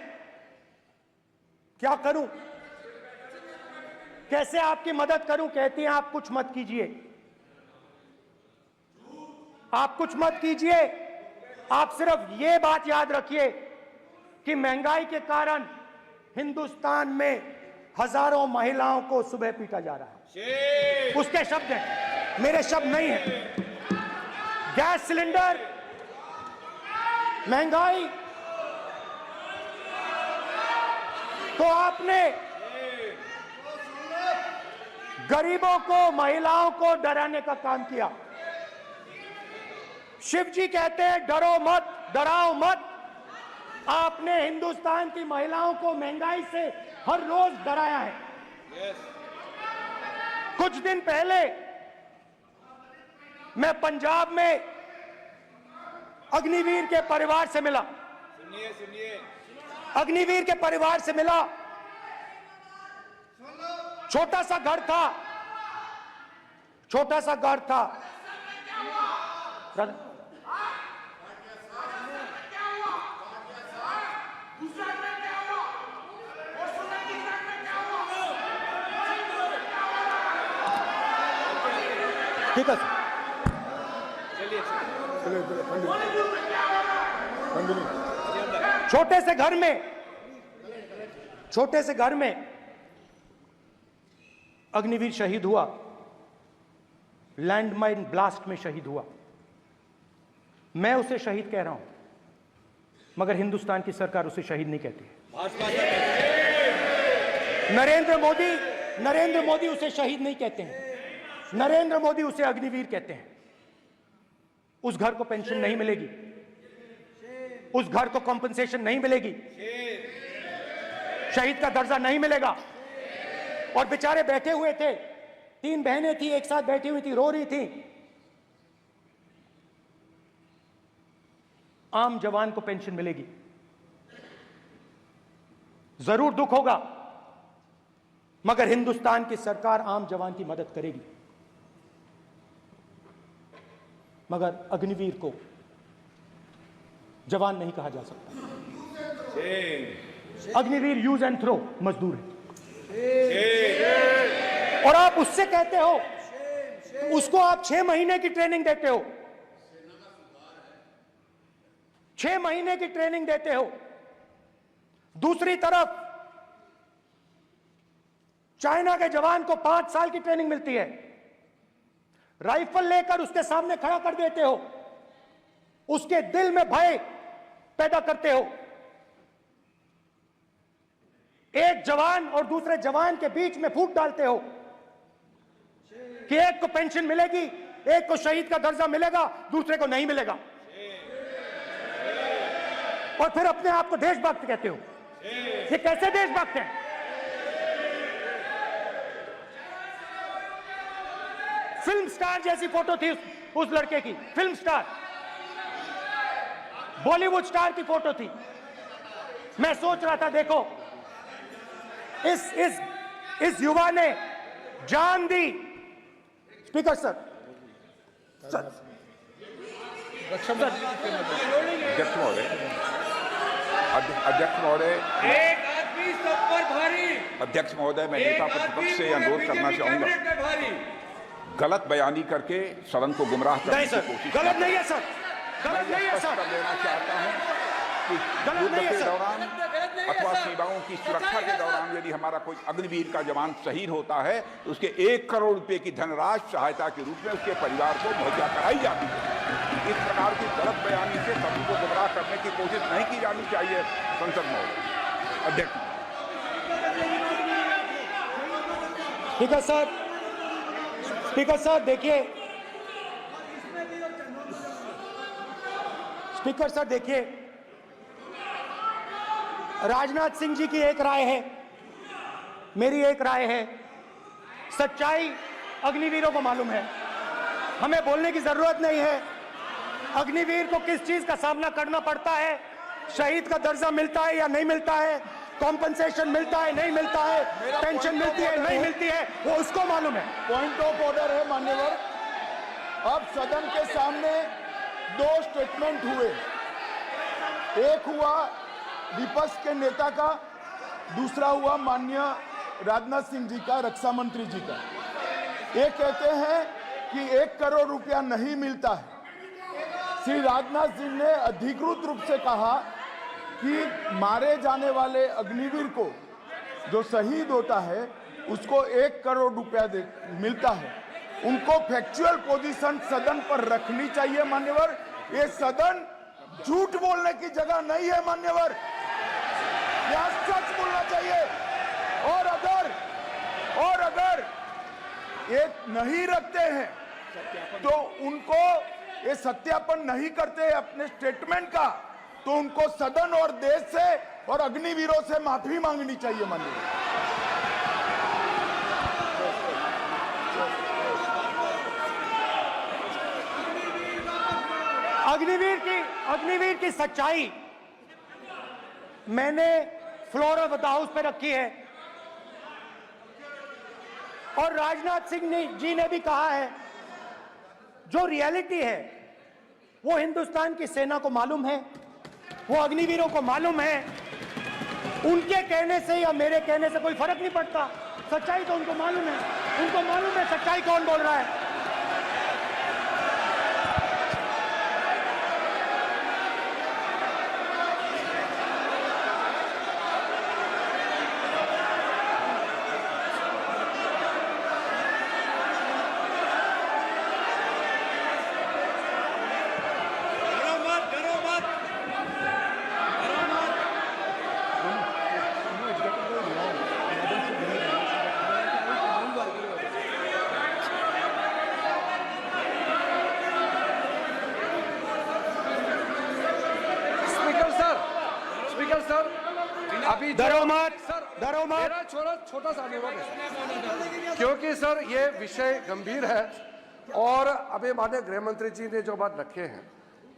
क्या करूं? कैसे आपकी मदद करूं? कहती हैं आप कुछ मत कीजिए, आप कुछ मत कीजिए। आप सिर्फ ये बात याद रखिए कि महंगाई के कारण हिंदुस्तान में हजारों महिलाओं को सुबह पीटा जा रहा है। उसके शब्द हैं, मेरे शब्द नहीं हैं। गैस सिलेंडर, महंगाई, तो आपने गरीबों को, महिलाओं को डराने का काम किया। शिव जी कहते हैं डरो मत, डराओ मत। आपने हिंदुस्तान की महिलाओं को महंगाई से हर रोज डराया है। कुछ दिन पहले मैं पंजाब में अग्निवीर के परिवार से मिला। सुनिए अग्निवीर के परिवार से मिला। छोटा सा घर था, छोटा सा घर था। ठीक है सर, छोटे से घर में अग्निवीर शहीद हुआ, लैंडमाइन ब्लास्ट में शहीद हुआ। मैं उसे शहीद कह रहा हूं, मगर हिंदुस्तान की सरकार उसे शहीद नहीं कहती है। नरेंद्र मोदी उसे शहीद नहीं कहते हैं। नरेंद्र मोदी उसे अग्निवीर कहते हैं। उस घर को पेंशन नहीं मिलेगी, उस घर को कॉम्पनसेशन नहीं मिलेगी, शहीद का दर्जा नहीं मिलेगा। और बेचारे बैठे हुए थे, 3 बहनें थी, एक साथ बैठी हुई थी, रो रही थी। आम जवान को पेंशन मिलेगी, जरूर दुख होगा, मगर हिंदुस्तान की सरकार आम जवान की मदद करेगी। मगर अग्निवीर को जवान नहीं कहा जा सकता। अग्निवीर यूज एंड थ्रो मजदूर है। और आप उससे कहते हो, उसको आप 6 महीने की ट्रेनिंग देते हो, 6 महीने की ट्रेनिंग देते हो। दूसरी तरफ चाइना के जवान को 5 साल की ट्रेनिंग मिलती है। राइफल लेकर उसके सामने खड़ा कर देते हो, उसके दिल में भय पैदा करते हो। एक जवान और दूसरे जवान के बीच में फूट डालते हो कि एक को पेंशन मिलेगी, एक को शहीद का दर्जा मिलेगा, दूसरे को नहीं मिलेगा। और फिर अपने आप को देशभक्त कहते हो। ये कैसे देशभक्त हैं? फिल्म स्टार जैसी फोटो थी उस लड़के की, फिल्म स्टार, बॉलीवुड स्टार की फोटो थी। मैं सोच रहा था, देखो इस युवा ने जान दी। स्पीकर सर, अध्यक्ष महोदय, एक आदमी सब पर भारी। अध्यक्ष महोदय, मैं नेता प्रतिपक्ष से अनुरोध करना चाहूंगा, गलत बयानी करके सदन को गुमराह करने की कोशिश। गलत नहीं है सर, गलत नहीं है सर। लेना चाहता हूं कि युद्ध के दौरान अथवा सीमाओं की सुरक्षा के दौरान यदि हमारा कोई अग्निवीर का जवान शहीद होता है तो उसके 1 करोड़ रुपए की धनराशि सहायता के रूप में उसके परिवार को मुहैया कराई जाती है। इस प्रकार की गलत बयानी से सभी को गुमराह करने की कोशिश नहीं की जानी चाहिए। संसद महोदय, अध्यक्ष। स्पीकर सर, स्पीकर सर देखिए, स्पीकर सर देखिए, राजनाथ सिंह जी की एक राय है, मेरी एक राय है। सच्चाई अग्निवीरों को मालूम है, हमें बोलने की जरूरत नहीं है। अग्निवीर को किस चीज का सामना करना पड़ता है, शहीद का दर्जा मिलता है या नहीं मिलता है, कॉम्पनसेशन मिलता है नहीं मिलता है, पेंशन मिलती है नहीं मिलती है, वो उसको मालूम है। पॉइंट ऑफ ऑर्डर है मान्यवर। अब सदन के सामने 2 स्टेटमेंट हुए, एक हुआ विपक्ष के नेता का, दूसरा हुआ माननीय राजनाथ सिंह जी का, रक्षा मंत्री जी का। ये कहते हैं कि 1 करोड़ रुपया नहीं मिलता है। श्री राजनाथ सिंह ने अधिकृत रूप से कहा कि मारे जाने वाले अग्निवीर को जो शहीद होता है उसको 1 करोड़ रुपया मिलता है। उनको फैक्चुअल पोजीशन सदन पर रखनी चाहिए मान्यवर। ये सदन झूठ बोलने की जगह नहीं है मान्यवर, यह सच बोलना चाहिए। और अगर ये नहीं रखते हैं तो उनको ये सत्यापन नहीं करते अपने स्टेटमेंट का, तो उनको सदन और देश से और अग्निवीरों से माफी मांगनी चाहिए माननीय। अग्निवीर की सच्चाई मैंने फ्लोर ऑफ द हाउस पे रखी है और राजनाथ सिंह जी ने भी कहा है जो रियलिटी है वो हिंदुस्तान की सेना को मालूम है, वो अग्निवीरों को मालूम है। उनके कहने से या मेरे कहने से कोई फर्क नहीं पड़ता, सच्चाई तो उनको मालूम है। उनको मालूम है सच्चाई कौन बोल रहा है। अभी डरो मत, डरो मत। मेरा छोटा सा अनुरोध है, क्योंकि सर ये विषय गंभीर है और अभी माननीय गृह मंत्री जी ने जो बात रखे हैं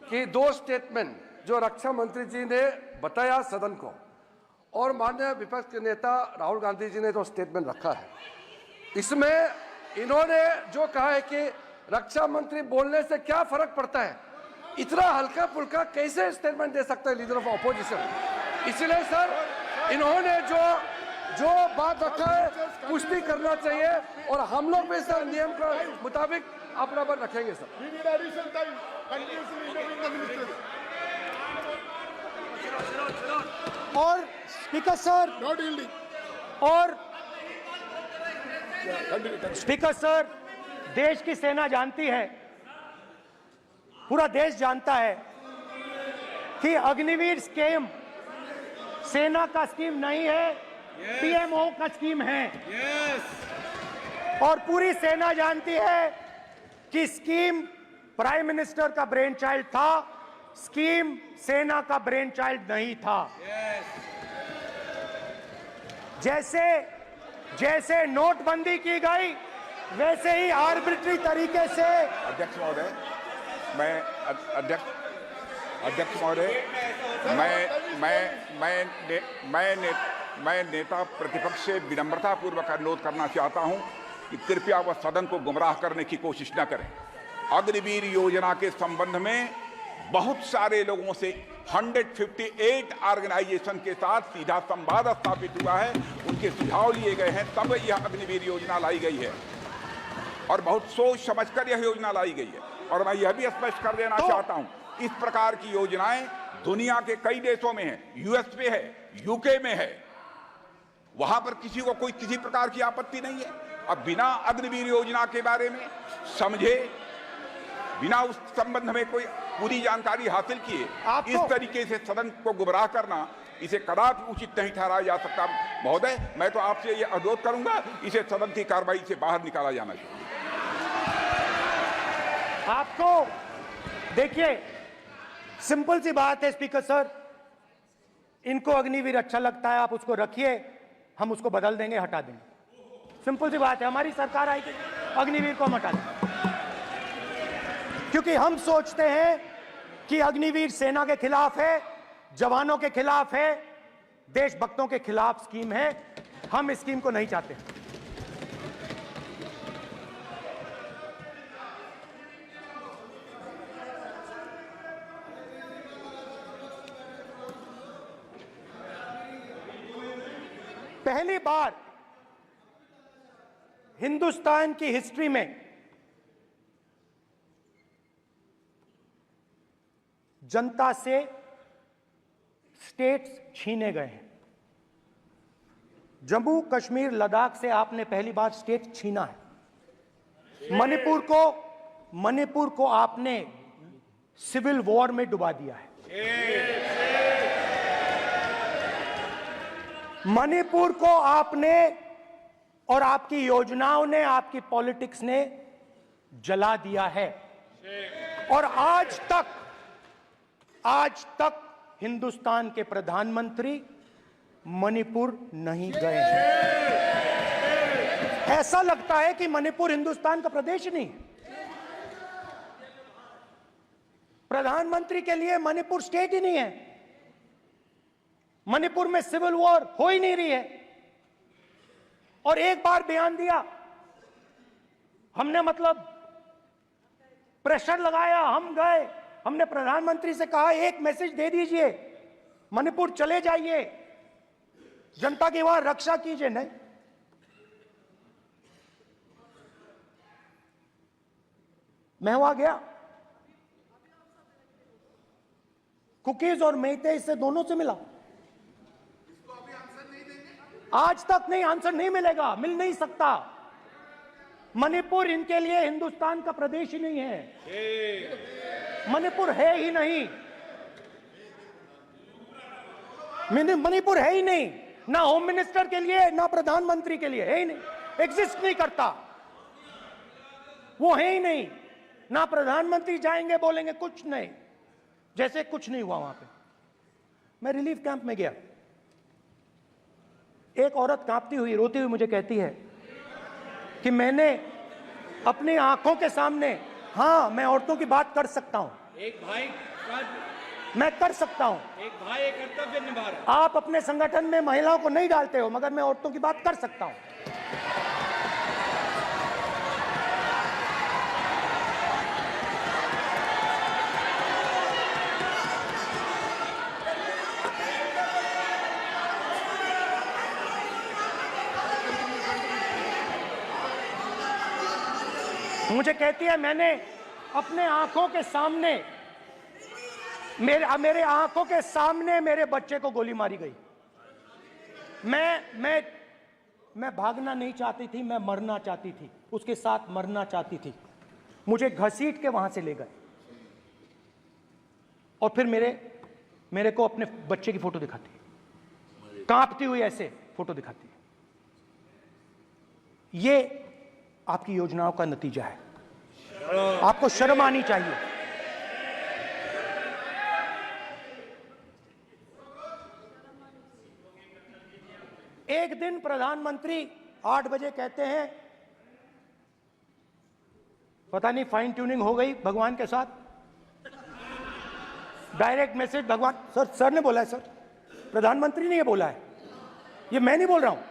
कि 2 स्टेटमेंट जो रक्षा मंत्री जी ने बताया सदन को और माननीय विपक्ष के नेता राहुल गांधी जी ने जो स्टेटमेंट रखा है, इसमें इन्होंने जो कहा है कि रक्षा मंत्री बोलने से क्या फर्क पड़ता है, इतना हल्का फुल्का कैसे स्टेटमेंट दे सकता है लीडर ऑफ ऑपोजिशन। इसलिए सर इन्होंने जो बात रखा है पुष्टि करना चाहिए और हम लोग भी सर नियम के मुताबिक अपना बात रखेंगे सर। और स्पीकर सर स्पीकर सर, देश की सेना जानती है, पूरा देश जानता है कि अग्निवीर स्कीम सेना का स्कीम नहीं है, पीएमओ का स्कीम है। और पूरी सेना जानती है कि स्कीम प्राइम मिनिस्टर का ब्रेन चाइल्ड था, स्कीम सेना का ब्रेन चाइल्ड नहीं था। जैसे नोटबंदी की गई वैसे ही आर्बिट्री तरीके से। अध्यक्ष महोदय, मैं नेता प्रतिपक्ष से विनम्रता पूर्वक अनुरोध करना चाहता हूं कि कृपया वह सदन को गुमराह करने की कोशिश न करें। अग्निवीर योजना के संबंध में बहुत सारे लोगों से 158 ऑर्गेनाइजेशन के साथ सीधा संवाद स्थापित हुआ है, उनके सुझाव लिए गए हैं, तब यह अग्निवीर योजना लाई गई है और बहुत सोच समझकर यह योजना लाई गई है। और मैं यह भी स्पष्ट कर देना चाहता हूं, इस प्रकार की योजनाएं दुनिया के कई देशों में है, यूएस में है, यूके में है, वहां पर किसी को कोई किसी प्रकार की आपत्ति नहीं है। अब बिना अग्निवीर योजना के बारे में समझे, बिना उस संबंध में कोई पूरी जानकारी हासिल किए इस तरीके से सदन को गुमराह करना, इसे कदापि उचित नहीं ठहराया जा सकता। महोदय, मैं तो आपसे यह अनुरोध करूंगा, इसे सदन की कार्रवाई से बाहर निकाला जाना चाहिए। आपको देखिए, सिंपल सी बात है स्पीकर सर, इनको अग्निवीर अच्छा लगता है, आप उसको रखिए, हम उसको बदल देंगे, हटा देंगे। सिंपल सी बात है, हमारी सरकार आएगी, अग्निवीर को हम हटा देंगे, क्योंकि हम सोचते हैं कि अग्निवीर सेना के खिलाफ है, जवानों के खिलाफ है, देशभक्तों के खिलाफ स्कीम है। हम इस स्कीम को नहीं चाहते। हिंदुस्तान की हिस्ट्री में जनता से स्टेट्स छीने गए हैं। जम्मू कश्मीर लद्दाख से आपने पहली बार स्टेट छीना है। मणिपुर को आपने सिविल वॉर में डुबा दिया है। मणिपुर को आपने और आपकी योजनाओं ने, आपकी पॉलिटिक्स ने जला दिया है। और आज तक हिंदुस्तान के प्रधानमंत्री मणिपुर नहीं गए हैं। ऐसा लगता है कि मणिपुर हिंदुस्तान का प्रदेश नहीं है। प्रधानमंत्री के लिए मणिपुर स्टेट ही नहीं है। मणिपुर में सिविल वॉर हो ही नहीं रही है। और एक बार बयान दिया हमने, मतलब प्रेशर लगाया, हम गए, हमने प्रधानमंत्री से कहा एक मैसेज दे दीजिए, मणिपुर चले जाइए, जनता की वहां रक्षा कीजिए। नहीं, मैं वहां गया, कुकीज और मेहते से दोनों से मिला। आज तक नहीं, आंसर नहीं मिलेगा, मिल नहीं सकता। मणिपुर इनके लिए हिंदुस्तान का प्रदेश ही नहीं है। मणिपुर है ही नहीं, मणिपुर है ही नहीं, ना होम मिनिस्टर के लिए ना प्रधानमंत्री के लिए, है ही नहीं, एग्जिस्ट नहीं करता। वो है ही नहीं। ना प्रधानमंत्री जाएंगे बोलेंगे कुछ नहीं, जैसे कुछ नहीं हुआ वहां पे। मैं रिलीफ कैंप में गया, एक औरत कांपती हुई, रोती हुई मुझे कहती है कि मैंने अपनी आंखों के सामने, हाँ मैं औरतों की बात कर सकता हूं, एक भाई मैं कर सकता हूं, एक भाई एक कर्तव्य निभा रहा है। आप अपने संगठन में महिलाओं को नहीं डालते हो, मगर मैं औरतों की बात कर सकता हूं। मुझे कहती है मैंने अपने आंखों के सामने, मेरे आंखों के सामने मेरे बच्चे को गोली मारी गई। मैं भागना नहीं चाहती थी, मैं मरना चाहती थी, उसके साथ मरना चाहती थी। मुझे घसीट के वहां से ले गए और फिर मेरे को अपने बच्चे की फोटो दिखाती है, कांपती हुई ऐसे फोटो दिखाती है। ये आपकी योजनाओं का नतीजा है। आपको शर्म आनी चाहिए। एक दिन प्रधानमंत्री 8 बजे कहते हैं, पता नहीं फाइन ट्यूनिंग हो गई भगवान के साथ, डायरेक्ट मैसेज भगवान, सर ने बोला है, सर प्रधानमंत्री ने ये बोला है, ये मैं नहीं बोल रहा हूं,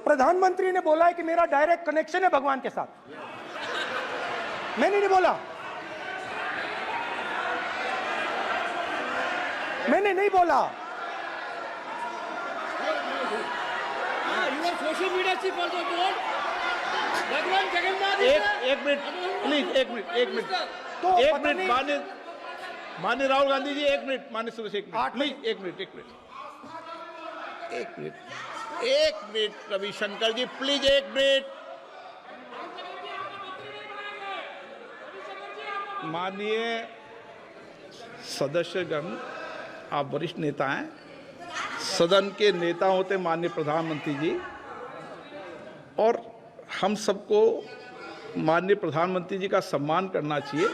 प्रधानमंत्री ने बोला है कि मेरा डायरेक्ट कनेक्शन है भगवान के साथ। मैंने नहीं बोला, मैंने नहीं बोला। Social media chief also board भगवान जगन्नाथ। एक मिनट प्लीज, एक मिनट तो एक मिनट माननीय राहुल गांधी जी, एक मिनट, माननीय सुरेश, एक मिनट प्लीज, एक मिनट रविशंकर जी प्लीज, एक मिनट। माननीय सदस्यगण, आप वरिष्ठ नेता हैं, सदन के नेता होते माननीय प्रधानमंत्री जी, और हम सबको माननीय प्रधानमंत्री जी का सम्मान करना चाहिए।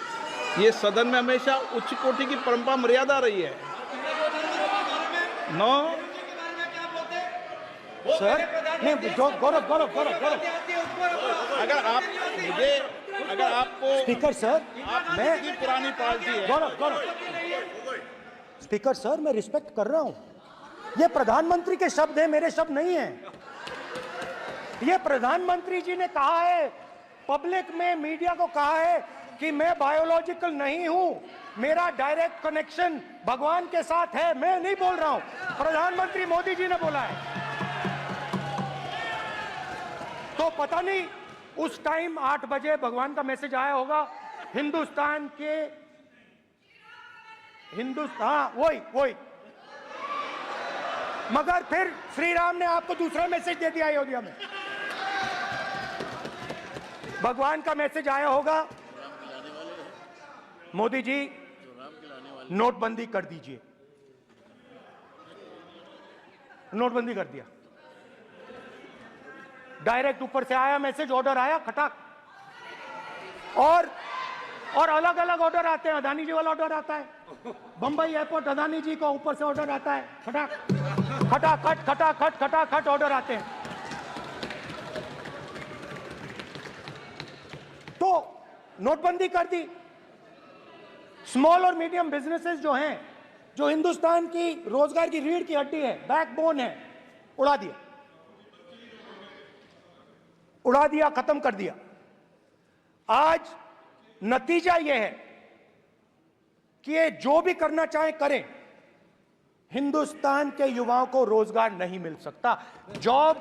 ये सदन में हमेशा उच्च कोटि की परंपरा मर्यादा रही है। नो सर नहीं, गौरव अगर आपको स्पीकर सर, मैं पुरानी पार्टी है। गौरव स्पीकर सर, मैं रिस्पेक्ट कर रहा हूं। ये प्रधानमंत्री के शब्द हैं, मेरे शब्द नहीं हैं। ये प्रधानमंत्री जी ने कहा है, पब्लिक में, मीडिया को कहा है कि मैं बायोलॉजिकल नहीं हूं, मेरा डायरेक्ट कनेक्शन भगवान के साथ है। मैं नहीं बोल रहा हूं, प्रधानमंत्री मोदी जी ने बोला है। तो पता नहीं उस टाइम 8 बजे भगवान का मैसेज आया होगा हिंदुस्तान वही मगर फिर श्री राम ने आपको दूसरा मैसेज दे दिया अयोध्या में। भगवान का मैसेज आया होगा मोदी जी नोटबंदी कर दीजिए। नोटबंदी कर दिया, डायरेक्ट ऊपर से आया मैसेज, ऑर्डर आया खटाक। और अलग अलग ऑर्डर आते हैं। अदानी जी वाला ऑर्डर आता है, बंबई एयरपोर्ट अदानी जी को ऊपर से ऑर्डर आता है, खटाखट ऑर्डर आते हैं। तो नोटबंदी कर दी। स्मॉल और मीडियम बिजनेसेस जो हैं, जो हिंदुस्तान की रोजगार की रीढ़ की हड्डी है, बैकबोन है, उड़ा दिया, खत्म कर दिया। आज नतीजा यह है कि ये जो भी करना चाहे करें, हिंदुस्तान के युवाओं को रोजगार नहीं मिल सकता। Job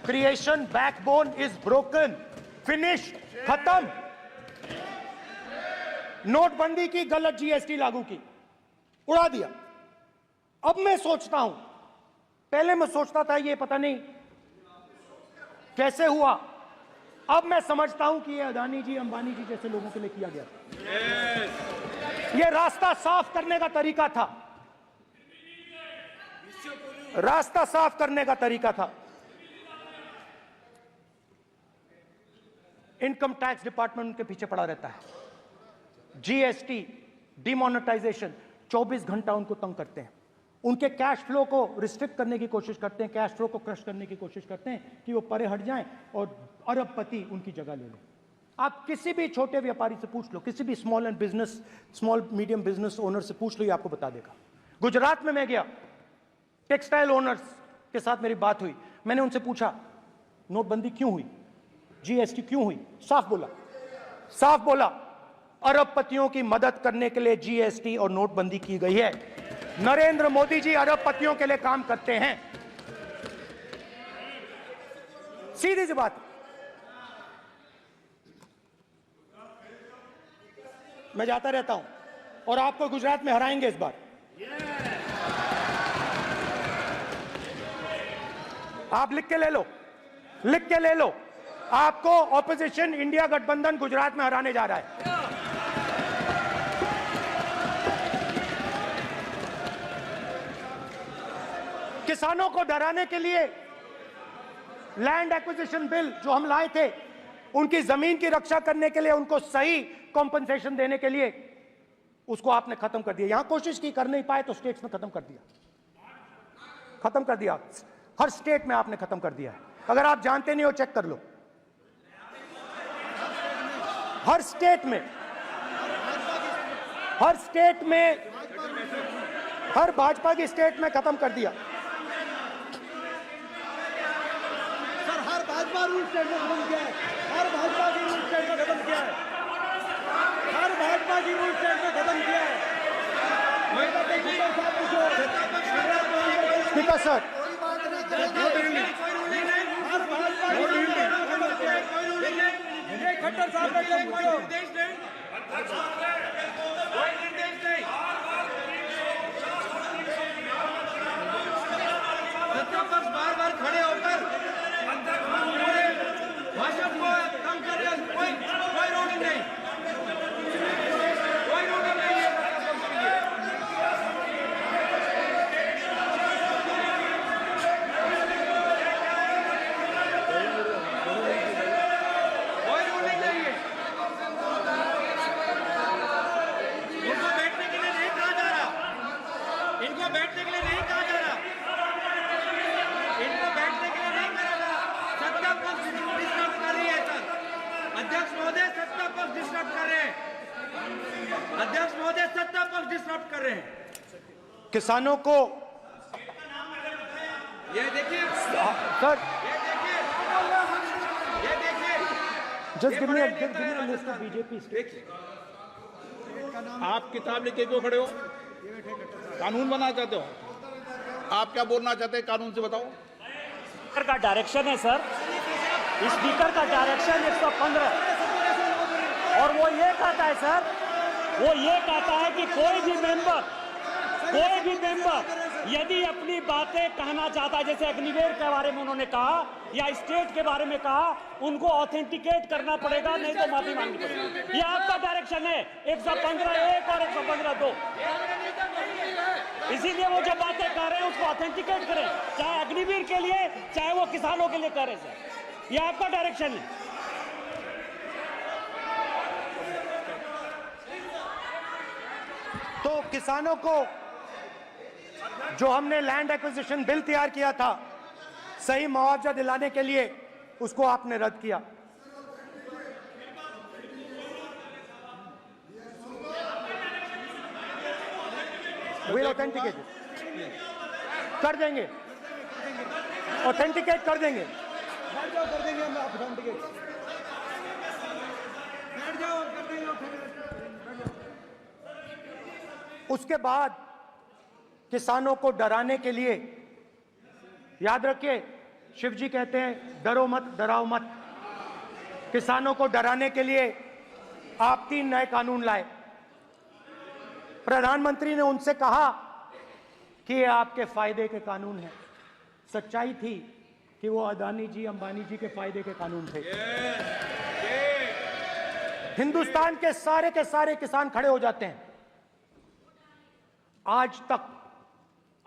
creation backbone is broken, finish, खत्म। नोटबंदी की, गलत जीएसटी लागू की, उड़ा दिया। अब मैं सोचता हूं, पहले मैं सोचता था ये पता नहीं कैसे हुआ, अब मैं समझता हूं कि ये अदानी जी, अंबानी जी जैसे लोगों के लिए किया गया। ये रास्ता साफ करने का तरीका था, रास्ता साफ करने का तरीका था। इनकम टैक्स डिपार्टमेंट उनके पीछे पड़ा रहता है। जीएसटी, डिमोनेटाइजेशन, 24 घंटा उनको तंग करते हैं। उनके कैश फ्लो को रिस्ट्रिक्ट करने की कोशिश करते हैं, कैश फ्लो को क्रश करने की कोशिश करते हैं कि वो परे हट जाएं और अरबपति उनकी जगह ले लें। आप किसी भी छोटे व्यापारी से पूछ लो, किसी भी स्मॉल मीडियम बिजनेस ओनर से पूछ लो, ये आपको बता देगा। गुजरात में मैं गया, टेक्सटाइल ओनर्स के साथ मेरी बात हुई। मैंने उनसे पूछा नोटबंदी क्यों हुई, जीएसटी क्यों हुई? साफ बोला अरबपतियों की मदद करने के लिए जीएसटी और नोटबंदी की गई है। नरेंद्र मोदी जी अरबपतियों के लिए काम करते हैं, सीधी सी बात। मैं जाता रहता हूं और आपको गुजरात में हराएंगे इस बार। आप लिख के ले लो, आपको ऑपोजिशन इंडिया गठबंधन गुजरात में हराने जा रहा है। किसानों को डराने के लिए लैंड एक्विजिशन बिल जो हम लाए थे, उनकी जमीन की रक्षा करने के लिए, उनको सही कॉम्पनसेशन देने के लिए, उसको आपने खत्म कर दिया। यहां कोशिश की, कर नहीं पाए तो स्टेट्स में खत्म कर दिया। हर स्टेट में आपने खत्म कर दिया है। अगर आप जानते नहीं हो, चेक कर लो। हर स्टेट में, हर भाजपा की स्टेट में खत्म कर दिया। सर, हर भाजपा रूल स्टेट में खत्म किया है। हर भाजपा की रूल स्टेट में खत्म किया है। स्पीकर सर, खट्टर साहब का बार खड़े होकर भाषण को कम कर रहे, कोई रूलिंग नहीं, कोई रूलिंग नहीं है। कोई रूलिंग नहीं है। इनको बैठने के लिए नहीं कहा जा रहा, इनको बैठने के लिए नहीं कहा जा रहा, इनको बैठने के लिए नहीं कहा जा रहा। सत्ता पक्ष डिस्टर्ब कर रही है सर। अध्यक्ष महोदय सत्ता पक्ष डिस्टर्ब कर रहे हैं। अध्यक्ष महोदय सत्ता पक्ष डिस्टर्ब कर रहे हैं। किसानों को ये देखिए सर, ये देखिए just give me a list of BJP states. आप किताब लेके क्यों खड़े हो? कानून बनाना चाहते हो? आप क्या बोलना चाहते हैं? कानून से बताओ। का डायरेक्शन है सर, स्पीकर का डायरेक्शन 115 और वो ये कहता है सर, वो ये कहता है कि कोई भी मेंबर यदि अपनी बातें कहना चाहता है, जैसे अग्निवीर के बारे में उन्होंने कहा या स्टेट के बारे में कहा, उनको ऑथेंटिकेट करना पड़ेगा, नहीं तो माफी मांगनी पड़ेगी। ये आपका डायरेक्शन है 115(1) और 115(2). इसीलिए वो जो बातें कह रहे हैं उसको ऑथेंटिकेट करें, चाहे अग्निवीर के लिए चाहे वो किसानों के लिए कह रहे हैं। ये आपका डायरेक्शन है। तो किसानों को जो हमने लैंड एक्विजिशन बिल तैयार किया था सही मुआवजा दिलाने के लिए, उसको आपने रद्द किया। वे ऑथेंटिकेट कर देंगे, ऑथेंटिकेट कर देंगे। उसके बाद किसानों को डराने के लिए, याद रखिए शिव जी कहते हैं डरो मत डराओ मत, किसानों को डराने के लिए आप 3 नए कानून लाए। प्रधानमंत्री ने उनसे कहा कि ये आपके फायदे के कानून हैं। सच्चाई थी कि वो अदानी जी अंबानी जी के फायदे के कानून थे। हिंदुस्तान के सारे किसान खड़े हो जाते हैं।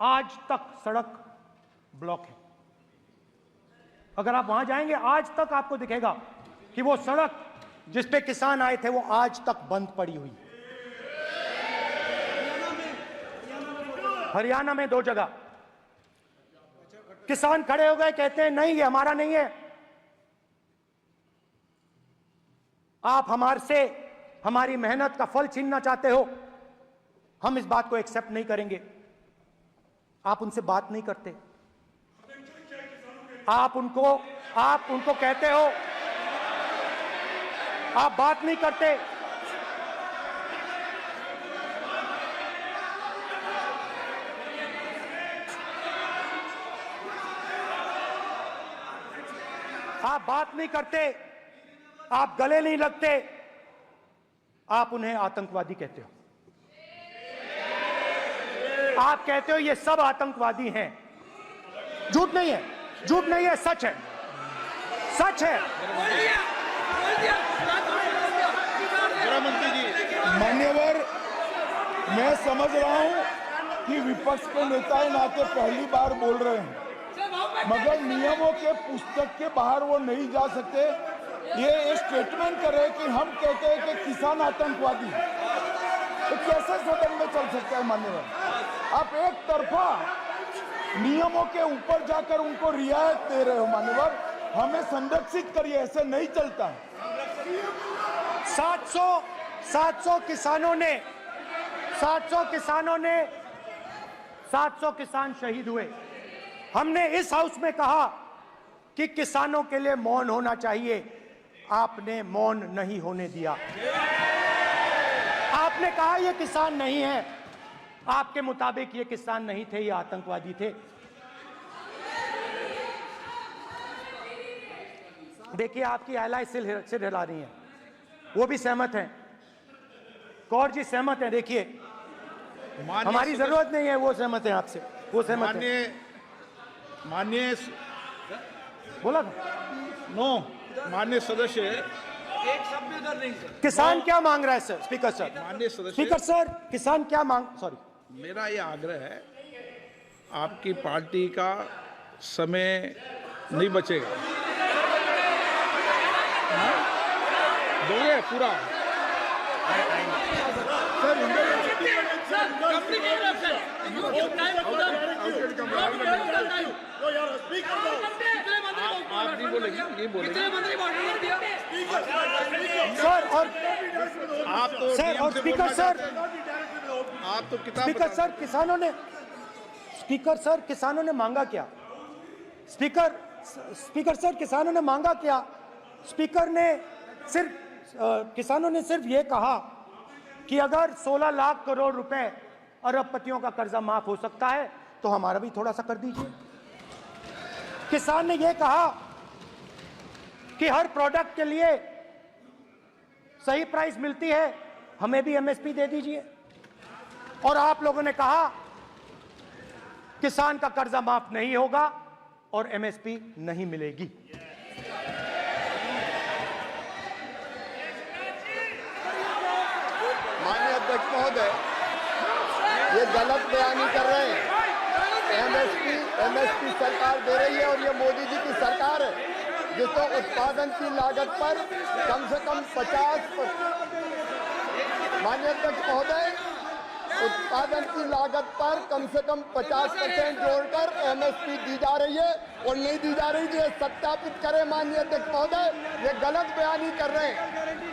आज तक सड़क ब्लॉक है। अगर आप वहां जाएंगे आज तक आपको दिखेगा कि वो सड़क जिस पे किसान आए थे वो आज तक बंद पड़ी हुई। हरियाणा में 2 जगह किसान खड़े हो गए, कहते हैं नहीं ये हमारा नहीं है, आप हमारी मेहनत का फल छीनना चाहते हो, हम इस बात को एक्सेप्ट नहीं करेंगे। आप उनसे बात नहीं करते, आप उनको कहते हो, आप बात नहीं करते। आप बात नहीं करते, आप गले नहीं लगते, आप उन्हें आतंकवादी कहते हो। आप कहते हो ये सब आतंकवादी हैं। झूठ नहीं है, झूठ नहीं है, सच है, सच है। मान्यवर, मैं समझ रहा हूं कि विपक्ष के नेता नाते पहली बार बोल रहे हैं, मगर नियमों के पुस्तक के बाहर वो नहीं जा सकते। ये स्टेटमेंट करे कि हम कहते हैं कि किसान आतंकवादी, तो कैसे सदन में चल सकता है? मान्यवर, आप एक तरफा नियमों के ऊपर जाकर उनको रियायत दे रहे हो। मान्यवर, हमें संरक्षित करिए, ऐसे नहीं चलता। 700 किसान शहीद हुए। हमने इस हाउस में कहा कि किसानों के लिए मौन होना चाहिए, आपने मौन नहीं होने दिया। आपने कहा ये किसान नहीं है, आपके मुताबिक ये किसान नहीं थे, ये आतंकवादी थे। देखिए आपकी एलाय सिर हिला रही हैं, वो भी सहमत हैं, कौर जी सहमत हैं। देखिए हमारी जरूरत नहीं है, वो सहमत हैं आपसे, वो सहमत हैं। माननीय बोला था माननीय सदस्य, एक शब्द उधर नहीं सर। किसान क्या मांग रहा है सर? स्पीकर सर, माननीय सदस्य, स्पीकर सर, किसान क्या सॉरी, मेरा ये आग्रह है, आपकी पार्टी का समय नहीं बचेगा। दोगे पूरा? आप नहीं बोलेंगे, ये बोलेंगे सर। और आप तो सर और स्पीकर सर, आप तो किताब स्पीकर सर, किसानों ने मांगा क्या? स्पीकर सर, किसानों ने मांगा क्या? किसानों ने सिर्फ ये कहा कि अगर 16 लाख करोड़ रुपए अरबपतियों का कर्जा माफ हो सकता है तो हमारा भी थोड़ा सा कर दीजिए। किसान ने यह कहा कि हर प्रोडक्ट के लिए सही प्राइस मिलती है, हमें भी एमएसपी दे दीजिए। और आप लोगों ने कहा किसान का कर्जा माफ नहीं होगा और एमएसपी नहीं मिलेगी। माननीय अध्यक्ष महोदय, ये गलत बयानी कर रहे हैं। एमएसपी सरकार दे रही है और ये मोदी जी की सरकार है जिसको उत्पादन की लागत पर कम से कम 50%। माननीय अध्यक्ष महोदय, उत्पादन की लागत पर कम से कम 50% जोड़कर एमएसपी दी जा रही है और नहीं दी जा रही। ये सत्यापित करें माननीय अध्यक्ष महोदय, ये गलत बयानी कर रहे हैं,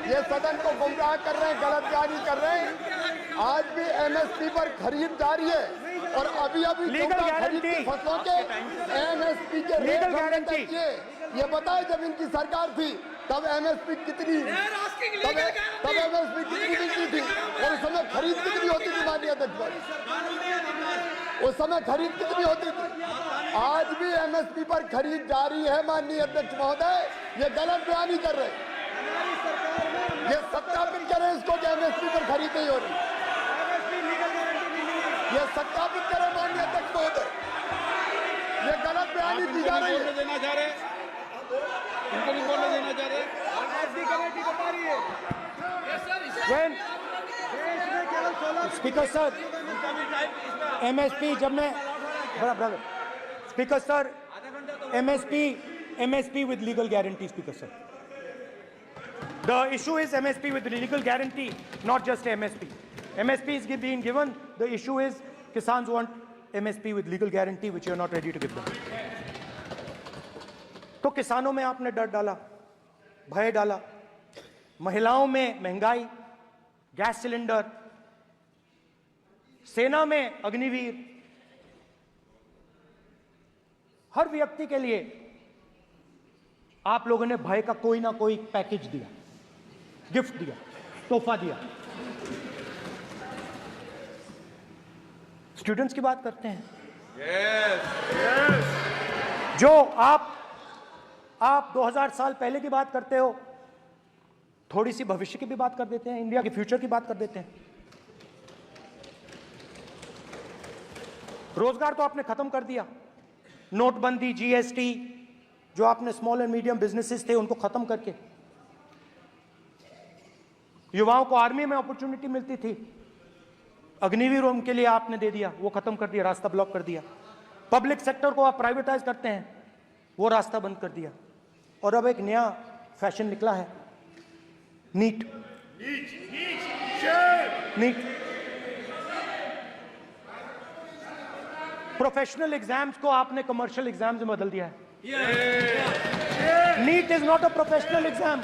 ये सदन को गुमराह कर रहे हैं, गलत बयानी कर रहे हैं। आज भी एमएसपी पर खरीद जारी है और अभी खरीद की फसलों के एमएसपी के रेट गारंटी ये बताए, जब इनकी सरकार थी तब एमएसपी कितनी मिलती थी और उस समय खरीद कितनी होती थी माननीय अध्यक्ष, उस समय खरीद कितनी होती थी। आज भी एमएसपी पर खरीद जारी है माननीय अध्यक्ष महोदय, ये गलत बयानी कर रहे हैं। ये सत्यापित करें इसको कि एमएसपी पर खरीद नहीं हो रही, ये सत्यापित करें माननीय अध्यक्ष महोदय, ये गलत बयानी की जा रही है। देना चाह रहे, इनको नहीं बोलने देना चाह रहे। स्पीकर सर, एमएसपी जब मैं brother speaker sir, MSP with legal guarantee. Speaker sir, the issue is MSP with legal guarantee, not just MSP. MSP is being given. The issue is Kisans want MSP with legal guarantee, which you are not ready to give them. तो किसानों में आपने डर डाला, भय डाला, महिलाओं में महंगाई, गैस सिलेंडर, सेना में अग्निवीर, हर व्यक्ति के लिए आप लोगों ने भय का कोई ना कोई पैकेज दिया, गिफ्ट दिया, तोहफा दिया। स्टूडेंट्स की बात करते हैं। जो आप 2000 साल पहले की बात करते हो, थोड़ी सी भविष्य की भी बात कर देते हैं, इंडिया के फ्यूचर की बात कर देते हैं। रोजगार तो आपने खत्म कर दिया, नोटबंदी, जीएसटी, जो आपने स्मॉल एंड मीडियम बिजनेसेस थे उनको खत्म करके, युवाओं को आर्मी में अपॉर्चुनिटी मिलती थी, अग्निवीर उनके लिए आपने दे दिया, वो खत्म कर दिया, रास्ता ब्लॉक कर दिया। पब्लिक सेक्टर को आप प्राइवेटाइज करते हैं, वो रास्ता बंद कर दिया। और अब एक नया फैशन निकला है, नीट। प्रोफेशनल एग्जाम्स को आपने कमर्शियल एग्जाम्स में बदल दिया है। NEET is not a professional exam,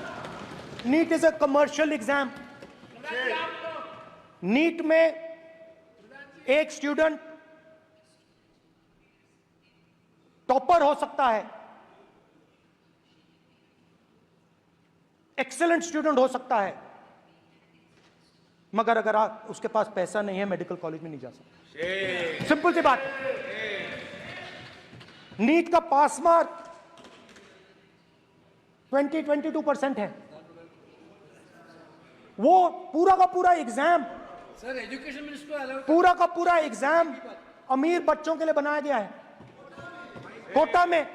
NEET is a commercial exam. NEET में एक स्टूडेंट टॉपर हो सकता है, एक्सीलेंट स्टूडेंट हो सकता है, मगर अगर उसके पास पैसा नहीं है, मेडिकल कॉलेज में नहीं जा सकता। सिंपल सी बात। नीट का पास मार्क 22% है। वो पूरा का पूरा एग्जाम, सर एजुकेशन मिनिस्टर पूरा का पूरा एग्जाम अमीर बच्चों के लिए बनाया गया है। कोटा में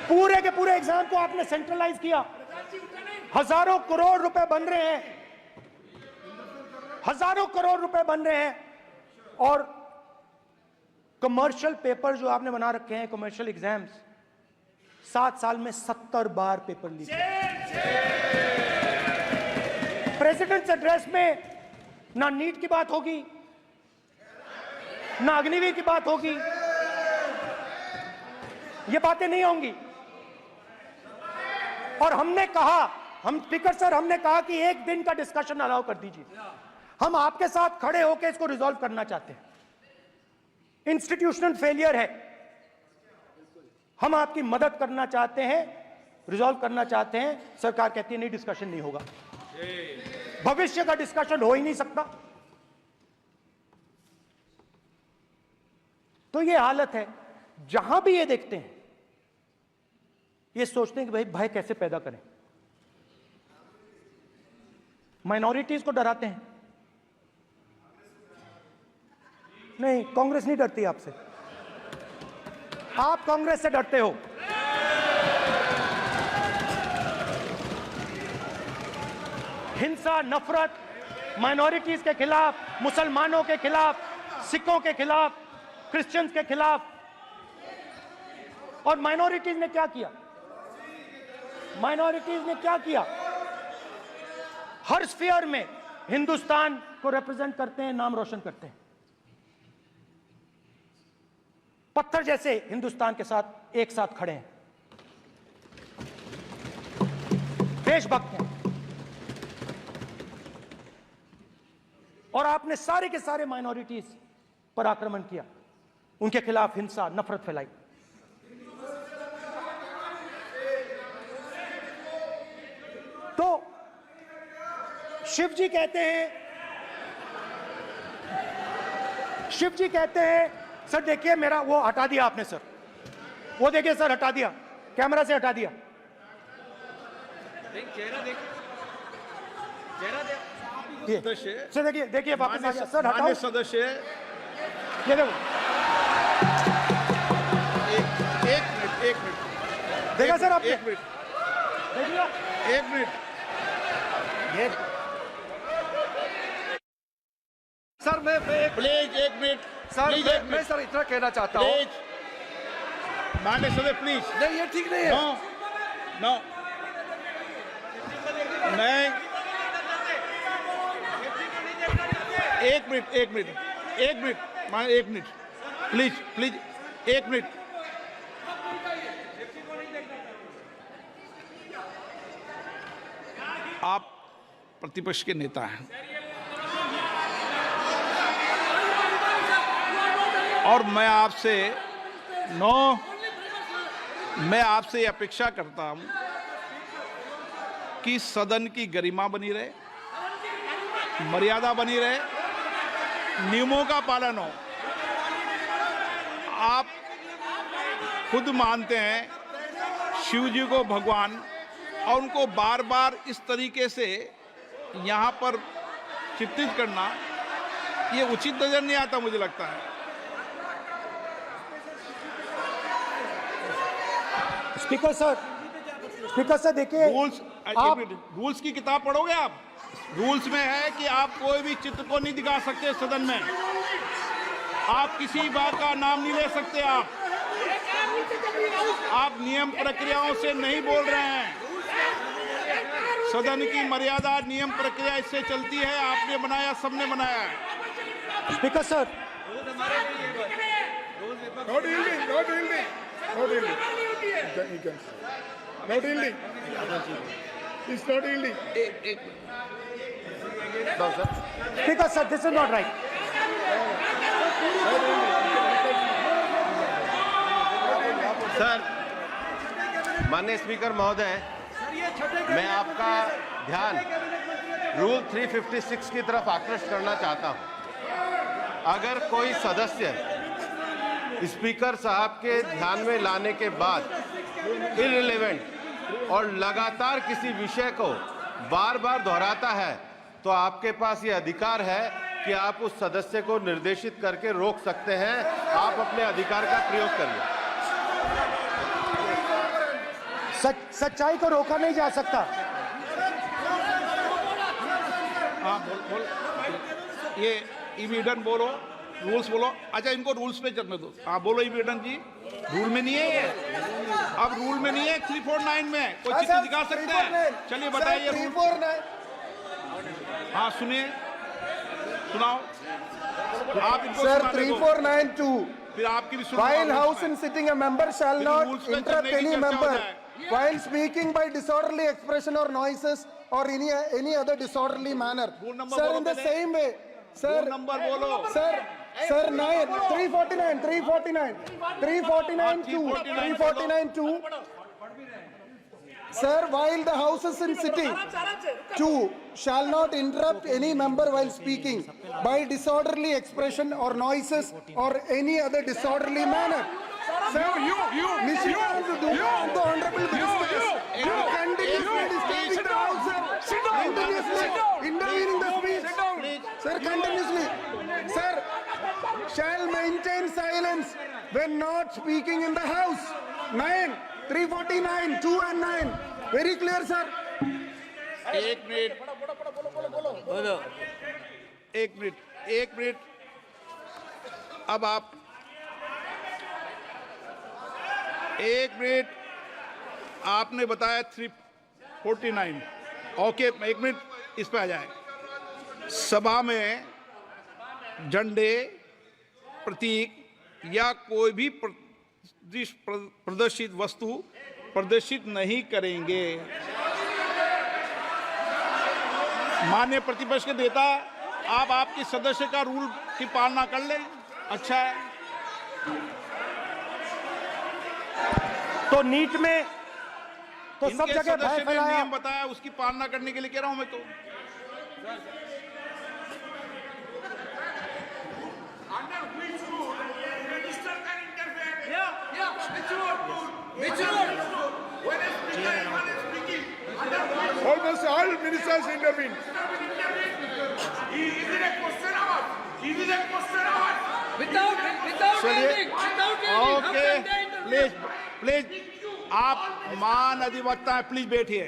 पूरे के पूरे एग्जाम को आपने सेंट्रलाइज किया। हजारों करोड़ रुपए बन रहे हैं, हजारों करोड़ रुपए बन रहे हैं। और कमर्शियल पेपर जो आपने बना रखे हैं, कमर्शियल एग्जाम्स, 7 साल में 70 बार पेपर लीक। प्रेसिडेंट्स एड्रेस में ना नीट की बात होगी, ना अग्निवीर की बात होगी, ये बातें नहीं होंगी। और हमने कहा, हम स्पीकर सर, हमने कहा कि एक दिन का डिस्कशन अलाउ कर दीजिए। हम आपके साथ खड़े होकर इसको रिजॉल्व करना चाहते हैं। इंस्टीट्यूशनल फेलियर है, हम आपकी मदद करना चाहते हैं, रिजॉल्व करना चाहते हैं। सरकार कहती है नहीं, डिस्कशन नहीं होगा, भविष्य का डिस्कशन हो ही नहीं सकता। तो ये हालत है। जहां भी ये देखते हैं ये सोचते हैं कि भाई भय कैसे पैदा करें, माइनॉरिटीज को डराते हैं। नहीं, कांग्रेस नहीं डरती आपसे, आप कांग्रेस से डरते हो। हिंसा, नफरत, माइनॉरिटीज के खिलाफ, मुसलमानों के खिलाफ, सिखों के खिलाफ, क्रिश्चियंस के खिलाफ। और माइनॉरिटीज ने क्या किया? माइनॉरिटीज ने क्या किया? हर स्फीयर में हिंदुस्तान को रिप्रेजेंट करते हैं, नाम रोशन करते हैं। पत्थर जैसे हिंदुस्तान के साथ एक साथ खड़े हैं, देशभक्त हैं। और आपने सारे के सारे माइनॉरिटीज पर आक्रमण किया, उनके खिलाफ हिंसा, नफरत फैलाई। तो शिव जी कहते हैं, सर देखिए मेरा वो हटा दिया आपने सर, वो देखिए सर हटा दिया, कैमरा से हटा दिया। चेहरा देखिए, चेहरा देखिए। सदस्य, सर देखिए वापस आ गया सर, हटाओ। माननीय सदस्य, ये देखो, एक मिनट देखा सर आपने? एक मिनट देखिए, एक मिनट ये सर मैं प्लीज एक मिनट सर प्लीज एक मैं मिनट सर इतना कहना चाहता हूँ। प्लीज माननीय सदस्य प्लीज। नहीं, ये ठीक नहीं है। नो मैं एक मिनट मान एक मिनट प्लीज एक मिनट। आप प्रतिपक्ष के नेता हैं और मैं आपसे अपेक्षा करता हूं कि सदन की गरिमा बनी रहे, मर्यादा बनी रहे, नियमों का पालन हो। आप खुद मानते हैं शिव जी को भगवान, और उनको बार बार इस तरीके से यहाँ पर चित्रित करना ये उचित नजर नहीं आता, मुझे लगता है। स्पीकर सर देखिए, रूल्स की किताब पढ़ोगे आप? रूल्स में है कि आप कोई भी चित्र को नहीं दिखा सकते सदन में, आप किसी बात का नाम नहीं ले सकते। आप नियम प्रक्रियाओं से नहीं बोल रहे हैं। सदन की मर्यादा, नियम प्रक्रिया इससे चलती है। आपने बनाया, सबने बनाया है। Speaker sir, speaker sir, this is not right. Sir, माननीय स्पीकर महोदय, मैं आपका ध्यान रूल 356 की तरफ आकृष्ट करना चाहता हूं। अगर कोई सदस्य स्पीकर साहब के ध्यान में लाने के बाद इररिलेवेंट और लगातार किसी विषय को बार बार दोहराता है, तो आपके पास ये अधिकार है कि आप उस सदस्य को निर्देशित करके रोक सकते हैं। आप अपने अधिकार का प्रयोग करिए। सच्चाई को रोका नहीं जा सकता। हाँ बोल ये इविडन बोलो, रूल्स बोलो। अच्छा, इनको रूल्स पे चलने दो। हाँ बोलो इविडन जी, रूल में नहीं है ये। अब रूल में नहीं है, 349 में कोई चित्र दिखा सकते हैं। चलिए बताइए रूल। हाँ सुनिए, सुनाओ आप इनको। सर 3492, फिर आपकी भी while house in sitting a member shall not interrupt any member while speaking by disorderly expression or noises or any other disorderly manner. Sir, in the same way, sir, number बोलो sir 349 Sir, while the house is in sitting, 2 shall not interrupt any member while speaking by disorderly expression or noises or any other disorderly manner. Sir, the Honorable continuously intervening the speech. Sir, continuously. Sir, shall maintain silence when not speaking in the House. 9, 349, 2 and 9. Very clear, sir. एक minute अब आप एक minute आपने बताया 349 okay एक minute इस पे आ जाए सभा में झंडे प्रतीक या कोई भी प्रदर्शित वस्तु प्रदर्शित नहीं करेंगे माननीय प्रतिपक्ष के नेता आप आपकी सदस्य का रूल की पालना कर लें अच्छा है तो नीट में तो सब इनके जगह भय सदस्य ने फैलाया। नियम बताया उसकी पालना करने के लिए कह रहा हूं मैं तो Almost all ministers intervene. Okay please आप मान अधिवक्ता है प्लीज बैठिए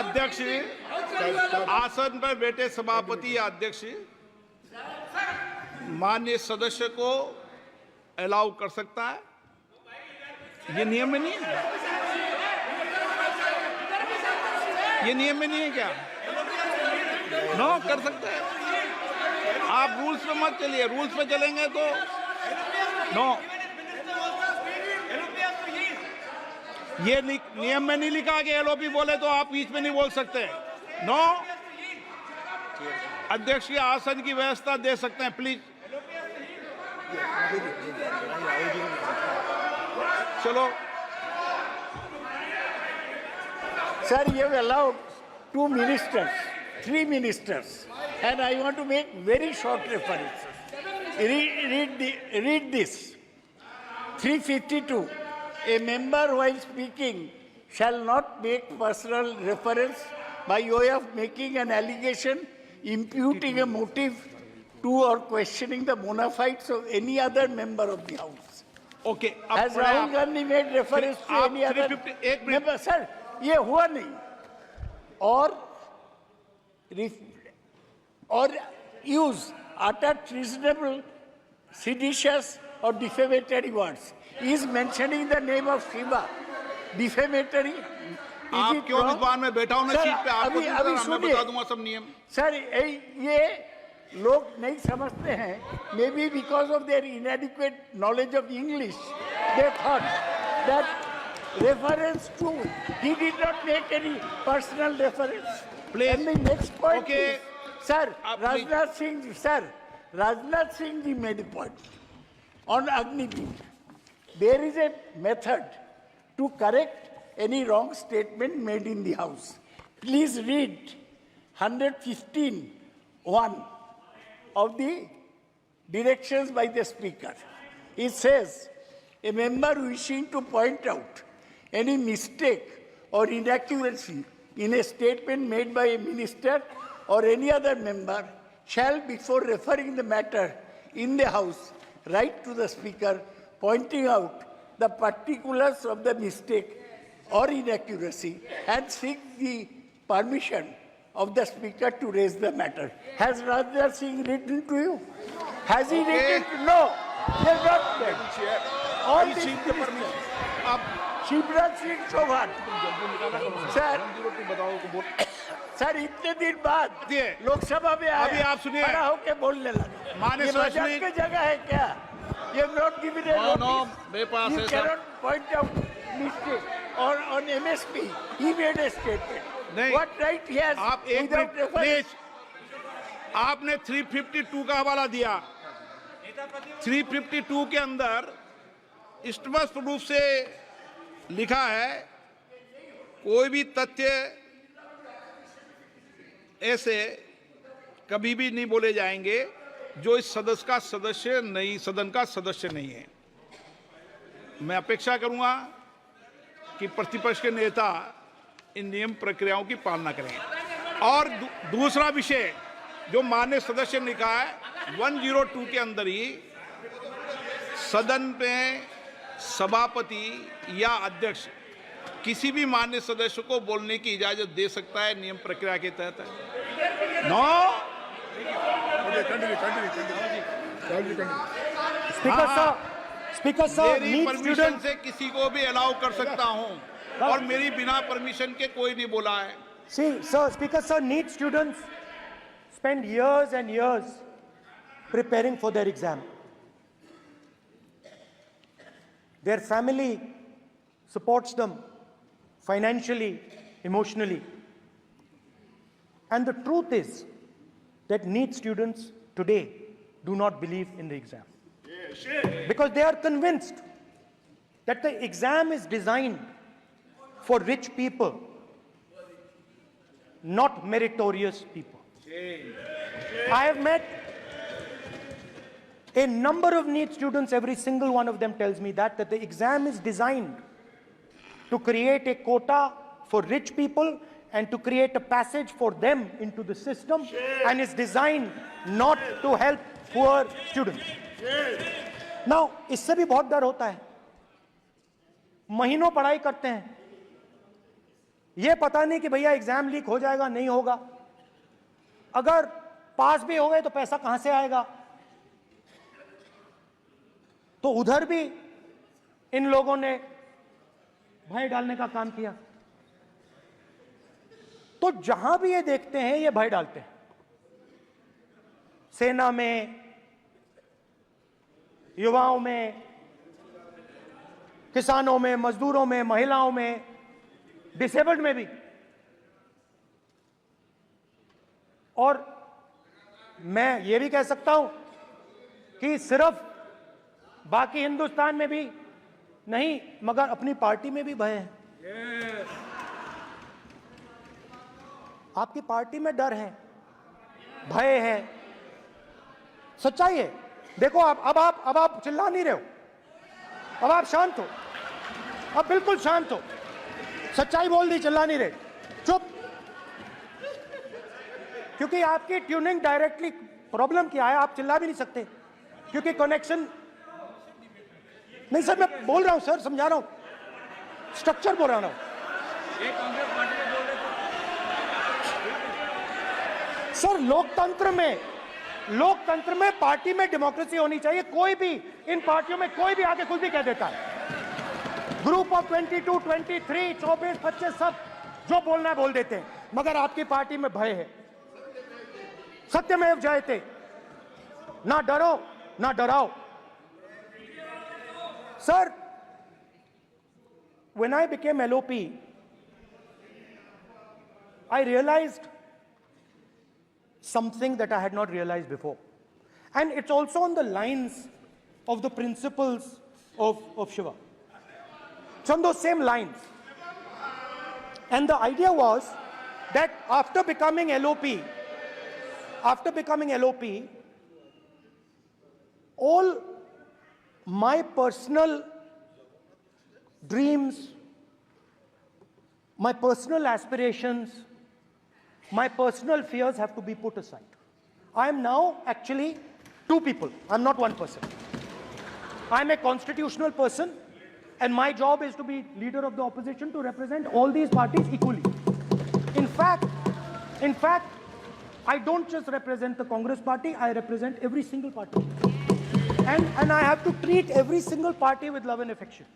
अध्यक्ष आसन पर बैठे सभापति या अध्यक्ष माननीय सदस्य को अलाउ कर सकता है ये नियम में नहीं है ये नियम में नहीं है क्या नो कर सकते हैं आप रूल्स पे मत चलिए रूल्स पे चलेंगे तो नो ये नियम में नहीं लिखा कि एलओपी बोले तो आप बीच में नहीं बोल सकते नो अध्यक्ष के आसन की व्यवस्था दे सकते हैं प्लीज चलो Sir, you have allowed 2 ministers, 3 ministers, and I want to make very short references. Read this. 352. A member while speaking shall not make personal reference by way of making an allegation, imputing a motive to or questioning the bona fides of any other member of the House. Okay Has Rahul Gandhi made reference to आप any other 351 member? Sir, ये हुआ नहीं or use utter treasonable, seditious or defamatory words. He is mentioning the name of Shiva. Defamatory. Is आप it क्यों wrong? विद्वान में बैठा हूं मैं Sir, सीट पे आपको अभी- नहीं अभी पता, मैं सुनिए। बता दूंगा सब नियम सर ये लोग नहीं समझते हैं may be because of their inadequate knowledge of English they thought that reference to he did not make any personal reference Please. And the next point Okay. Sir आप Rajnath Singh ji made a point on Agniveer. There is a method to correct any wrong statement made in the House. Please read 115(1) of the directions by the Speaker. It says, a member wishing to point out any mistake or inaccuracy in a statement made by a minister or any other member shall, before referring the matter in the House, write to the Speaker, pointing out the particulars of the mistake or inaccuracy and seek the permission of the Speaker to raise the matter. Has Rajnath Singh written to you? Has he written? No, he has not written. All these ministers. Shivraj Singh Chouhan sir इतने दिन बाद लोकसभा में अभी आप सुनिए। खड़ा होके बोलने लगा माननीय ये मजाक सदस्य- की जगह है क्या ये नॉट गिवन मेरे पास यू है, sir. Cannot point out mistake और on MSP he made a statement नहीं। व्हाट राइट ही हैज आप एक मिनट प्लीज आपने 352 का हवाला दिया 352 के अंदर स्पष्ट रूप से लिखा है कोई भी तथ्य ऐसे कभी भी नहीं बोले जाएंगे जो इस सदस्य का सदस्य नहीं सदन का सदस्य नहीं है मैं अपेक्षा करूंगा कि प्रतिपक्ष के नेता इन नियम प्रक्रियाओं की पालना करें और दूसरा विषय जो माननीय सदस्य ने कहा है, 102 के अंदर ही सदन में सभापति या अध्यक्ष किसी भी माननीय सदस्य को बोलने की इजाजत दे सकता है, नियम प्रक्रिया के तहत है। नो स्पीकर सर मेरी परमिशन से किसी को भी अलाउ कर सकता हूं, और मेरी बिना परमिशन के कोई नहीं बोला है। See, sir, Speaker sir, NEET students spend years and years preparing for their exam. Their family supports them financially, emotionally. And the truth is that NEET students today do not believe in the exam. Because they are convinced that the exam is designed for rich people, not meritorious people. I have met a number of NEET students, every single one of them tells me that the exam is designed to create a quota for rich people and to create a passage for them into the system, and is designed not to help poor students. Now, इससे भी बहुत डर होता है। महीनों पढ़ाई करते हैं, ये पता नहीं कि भैया एग्जाम लीक हो जाएगा, नहीं होगा। अगर पास भी हो गए तो पैसा कहां से आएगा? तो उधर भी इन लोगों ने भय डालने का काम किया। तो जहां भी ये देखते हैं ये भय डालते हैं। सेना में, युवाओं में, किसानों में, मजदूरों में, महिलाओं में, डिसेबल्ड में भी। और मैं ये भी कह सकता हूं कि सिर्फ बाकी हिंदुस्तान में भी नहीं, मगर अपनी पार्टी में भी भय है। आपकी पार्टी में डर है, भय है, सच्चाई है। देखो अब आप चिल्ला नहीं रहे हो, अब आप शांत हो, अब बिल्कुल शांत हो। सच्चाई बोल दी, चिल्ला नहीं रहे, चुप। क्योंकि आपकी ट्यूनिंग डायरेक्टली प्रॉब्लम क्या है, आप चिल्ला भी नहीं सकते क्योंकि कनेक्शन नहीं। सर मैं बोल रहा हूं, सर समझा रहा हूं, स्ट्रक्चर बोल रहा हूं। सर लोकतंत्र में पार्टी में डेमोक्रेसी होनी चाहिए। कोई भी इन पार्टियों में कोई भी आके कुछ भी कह देता है। ग्रुप ऑफ 22, 23, 24, 25 सब जो बोलना है बोल देते हैं, मगर आपकी पार्टी में भय है। सत्यमेव जयते, ना डरो ना डराओ। Sir, when I became LOP, I realized something that I had not realized before. And it's also on the lines of the principles of Shiva. It's on those same lines. And the idea was that after becoming LOP, all my personal dreams, my personal aspirations, my personal fears have to be put aside. I am now actually two people. I'm not one person. I'm a constitutional person, and my job is to be leader of the opposition, to represent all these parties equally. In fact, I don't just represent the Congress party, I represent every single party. And I have to treat every single party with love and affection.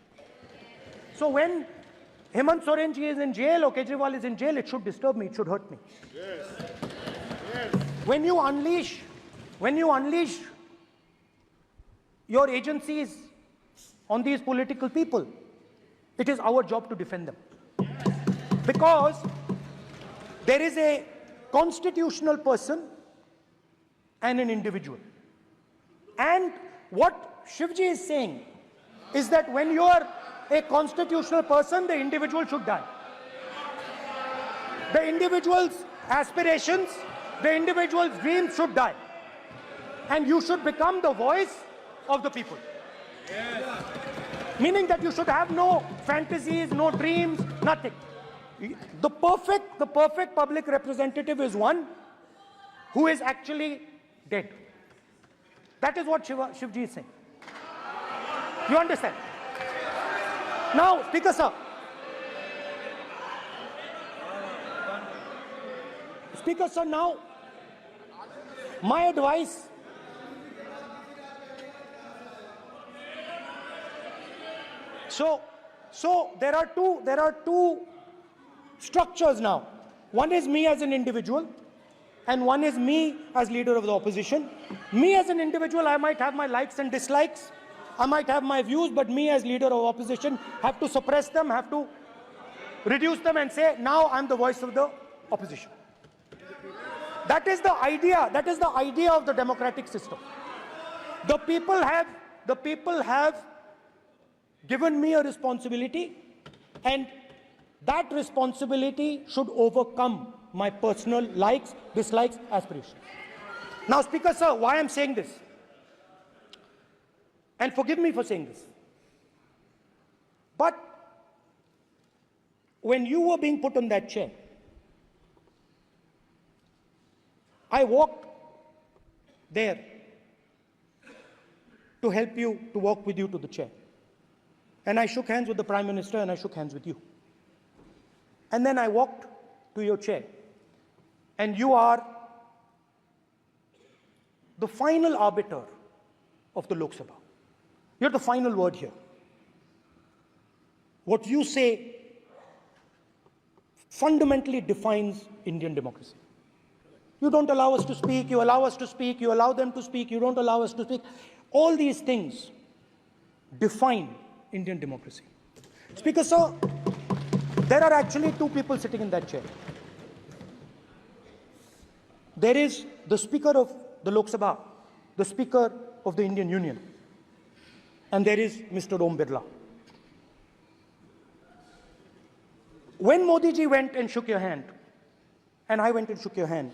So when Hemant Soren ji is in jail or Kejriwal is in jail, it should disturb me, it should hurt me. Yes. Yes. When you unleash your agencies on these political people, it is our job to defend them. Because there is a constitutional person and an individual. And what Shivji is saying is that when you are a constitutional person, the individual should die. The individual's aspirations, the individual's dreams should die. And you should become the voice of the people. Yes. Meaning that you should have no fantasies, no dreams, nothing. The perfect public representative is one who is actually dead. That is what Shivji is saying. You understand? Now, Speaker sir. Speaker sir, now, my advice. So there are two structures now. One is me as an individual, and one is me as leader of the opposition. Me as an individual, I might have my likes and dislikes, I might have my views, but me as leader of opposition have to suppress them, have to reduce them and say, now I'm the voice of the opposition. That is the idea of the democratic system. The people have given me a responsibility, and that responsibility should overcome my personal likes, dislikes, aspirations. Now, Speaker sir, why I'm saying this, and forgive me for saying this, but when you were being put on that chair, I walked there to help you, to walk with you to the chair. And I shook hands with the Prime Minister, and I shook hands with you. And then I walked to your chair. And you are the final arbiter of the Lok Sabha. You're the final word here. What you say fundamentally defines Indian democracy. You don't allow us to speak, you allow us to speak, you allow them to speak, you don't allow us to speak. All these things define Indian democracy. Speaker sir, there are actually two people sitting in that chair. There is the Speaker of the Lok Sabha, the Speaker of the Indian Union, and there is Mr. Om Birla. When Modi ji went and shook your hand, and I went and shook your hand,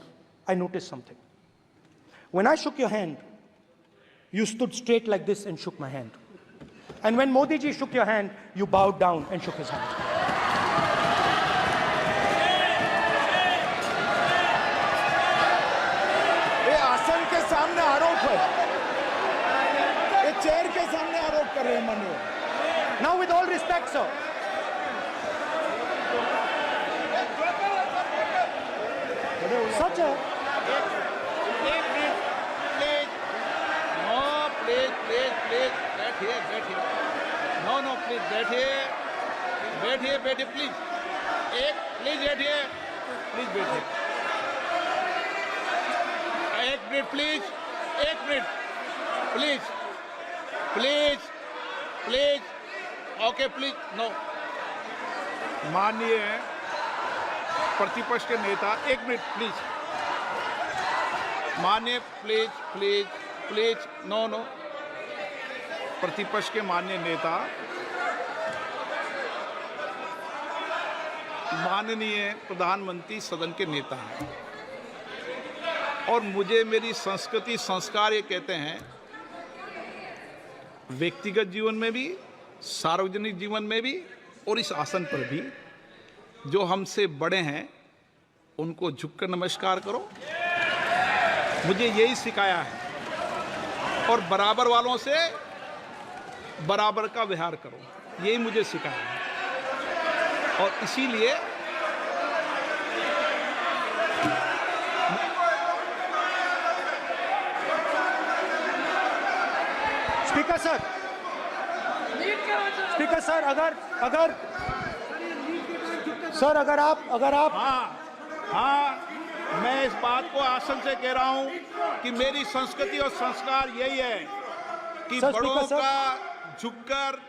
I noticed something. When I shook your hand, you stood straight like this and shook my hand. And when Modi ji shook your hand, you bowed down and shook his hand. ये आसन के सामने आरोप है, ये chair के सामने आरोप कर रहे हैं माननीय। Now, with all respect, sir, such a बैठिए प्लीज, प्लीज बैठिए, प्लीज बैठिए, एक मिनट प्लीज, एक minute please, please please, okay please, no. माननीय प्रतिपक्ष के नेता, एक मिनट प्लीज, माननीय please please please, no no. प्रतिपक्ष के माननीय नेता, माननीय प्रधानमंत्री सदन के नेता हैं, और मुझे मेरी संस्कृति संस्कार ये कहते हैं, व्यक्तिगत जीवन में भी, सार्वजनिक जीवन में भी, और इस आसन पर भी, जो हमसे बड़े हैं उनको झुककर नमस्कार करो। मुझे यही सिखाया है, और बराबर वालों से बराबर का व्यवहार करो, यही मुझे सिखाया है। और इसीलिए स्पीकर सर, अगर आप हाँ, मैं इस बात को आसन से कह रहा हूं कि मेरी संस्कृति और संस्कार यही है कि बड़ों का झुककर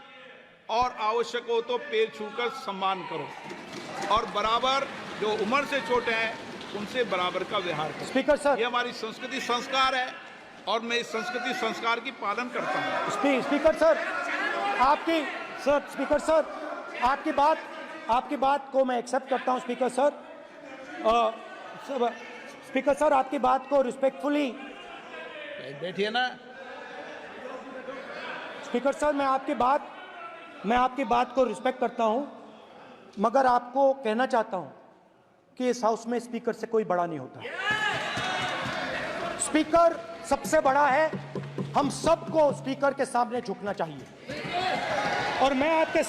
और आवश्यक हो तो पैर छूकर सम्मान करो, और बराबर जो उम्र से छोटे हैं उनसे बराबर का व्यवहार करो। स्पीकर सर, ये हमारी संस्कृति संस्कार है, और मैं इस संस्कृति संस्कार की पालन करता हूँ। स्पीकर सर, आपकी बात को मैं एक्सेप्ट करता हूँ। स्पीकर सर, आपकी बात को रिस्पेक्टफुली, बैठिए ना। स्पीकर सर, मैं आपकी बात को रिस्पेक्ट करता हूं, मगर आपको कहना चाहता हूं कि इस हाउस में स्पीकर से कोई बड़ा नहीं होता। स्पीकर सबसे बड़ा है। हम सबको स्पीकर के सामने झुकना चाहिए और मैं आपके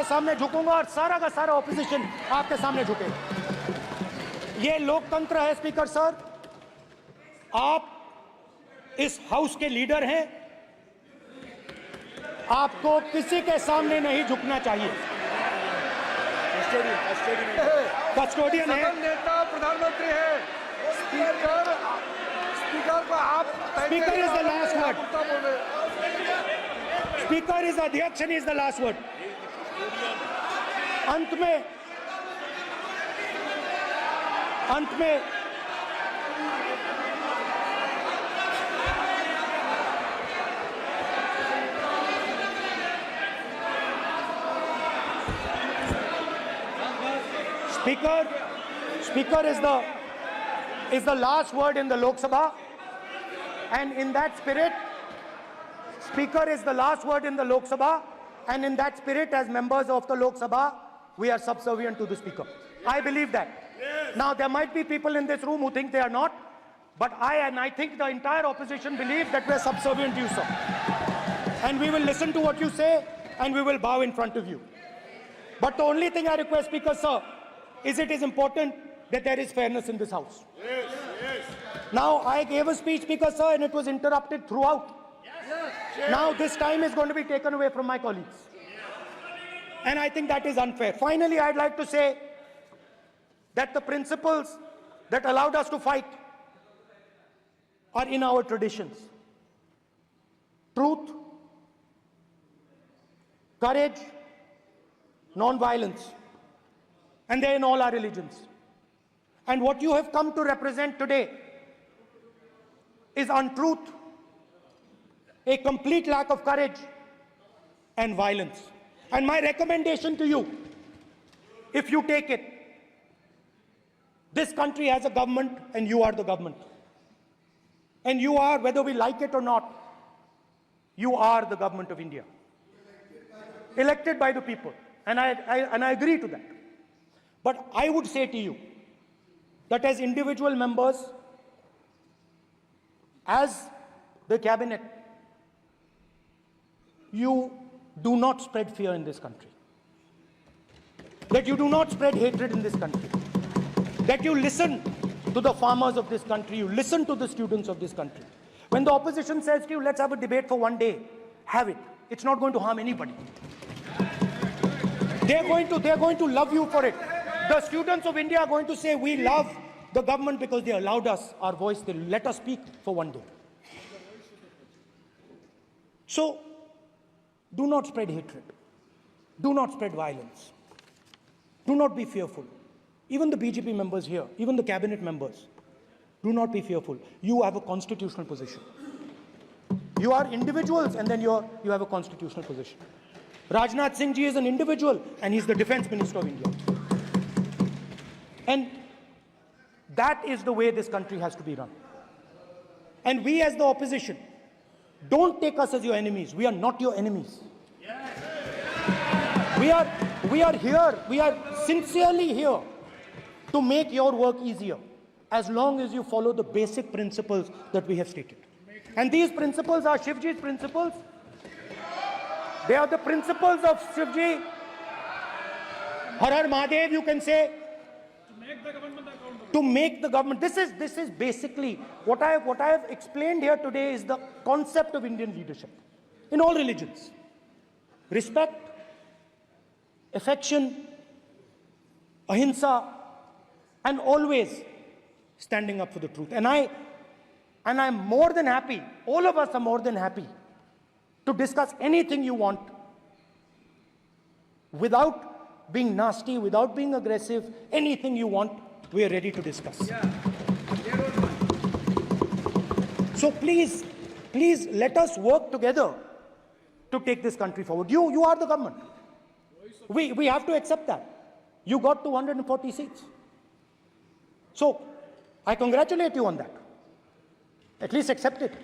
सामने झुकूंगा और सारा का सारा ऑपोजिशन आपके सामने झुकेगा। ये लोकतंत्र है स्पीकर सर। आप इस हाउस के लीडर हैं। आपको किसी के सामने नहीं झुकना चाहिए। कस्टोडियन है, सदन नेता प्रधानमंत्री है, स्पीकर को आप speaker is the last word. Speaker is अध्यक्ष and is the last word. अंत में Speaker is the last word in the Lok Sabha, and in that spirit, Speaker is the last word in the Lok Sabha, and in that spirit, as members of the Lok Sabha, we are subservient to the Speaker. I believe that. Now, there might be people in this room who think they are not, but I think the entire opposition believes that we are subservient to you, sir. And we will listen to what you say, and we will bow in front of you. But the only thing I request, Speaker, sir, is it is important that there is fairness in this house. Now, I gave a speech, Speaker, sir, and it was interrupted throughout. Now, this time is going to be taken away from my colleagues. And I think that is unfair. Finally, I'd like to say that the principles that allowed us to fight are in our traditions. Truth, courage, non-violence. And they're in all our religions. And what you have come to represent today is untruth, a complete lack of courage, and violence. And my recommendation to you, if you take it, this country has a government and you are the government. And you are, whether we like it or not, you are the government of India. Elected by the people. And I agree to that. But I would say to you that as individual members, as the cabinet, you do not spread fear in this country. That you do not spread hatred in this country. That you listen to the farmers of this country, you listen to the students of this country. When the opposition says to you, let's have a debate for one day, have it. It's not going to harm anybody. They're going to love you for it. The students of India are going to say, we love the government because they allowed us our voice, they let us speak for one day. So, do not spread hatred. Do not spread violence. Do not be fearful. Even the BJP members here, even the cabinet members, do not be fearful. You have a constitutional position. You are individuals and then you have a constitutional position. Rajnath Singh ji is an individual and he's the Defense Minister of India. And that is the way this country has to be run. And we as the opposition, don't take us as your enemies. We are not your enemies. We are here, we are sincerely here to make your work easier as long as you follow the basic principles that we have stated. And these principles are Shivji's principles. They are the principles of Shivji. Har Har Mahadev, you can say. To make the government. This is basically what I have explained here today is the concept of Indian leadership in all religions. Respect, affection, ahimsa, and always standing up for the truth. And I'm more than happy, all of us are more than happy to discuss anything you want without being nasty, without being aggressive, anything you want, we are ready to discuss. So please let us work together to take this country forward. You are the government. We have to accept that. You got 240 seats. So I congratulate you on that. At least accept it.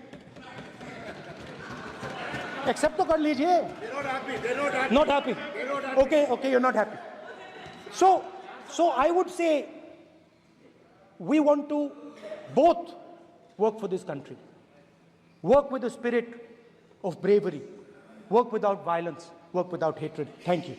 Accept तो कर लीजिए. Not happy. Okay, you're not happy. So I would say we want to both work for this country, work with the spirit of bravery, work without violence, work without hatred. Thank you.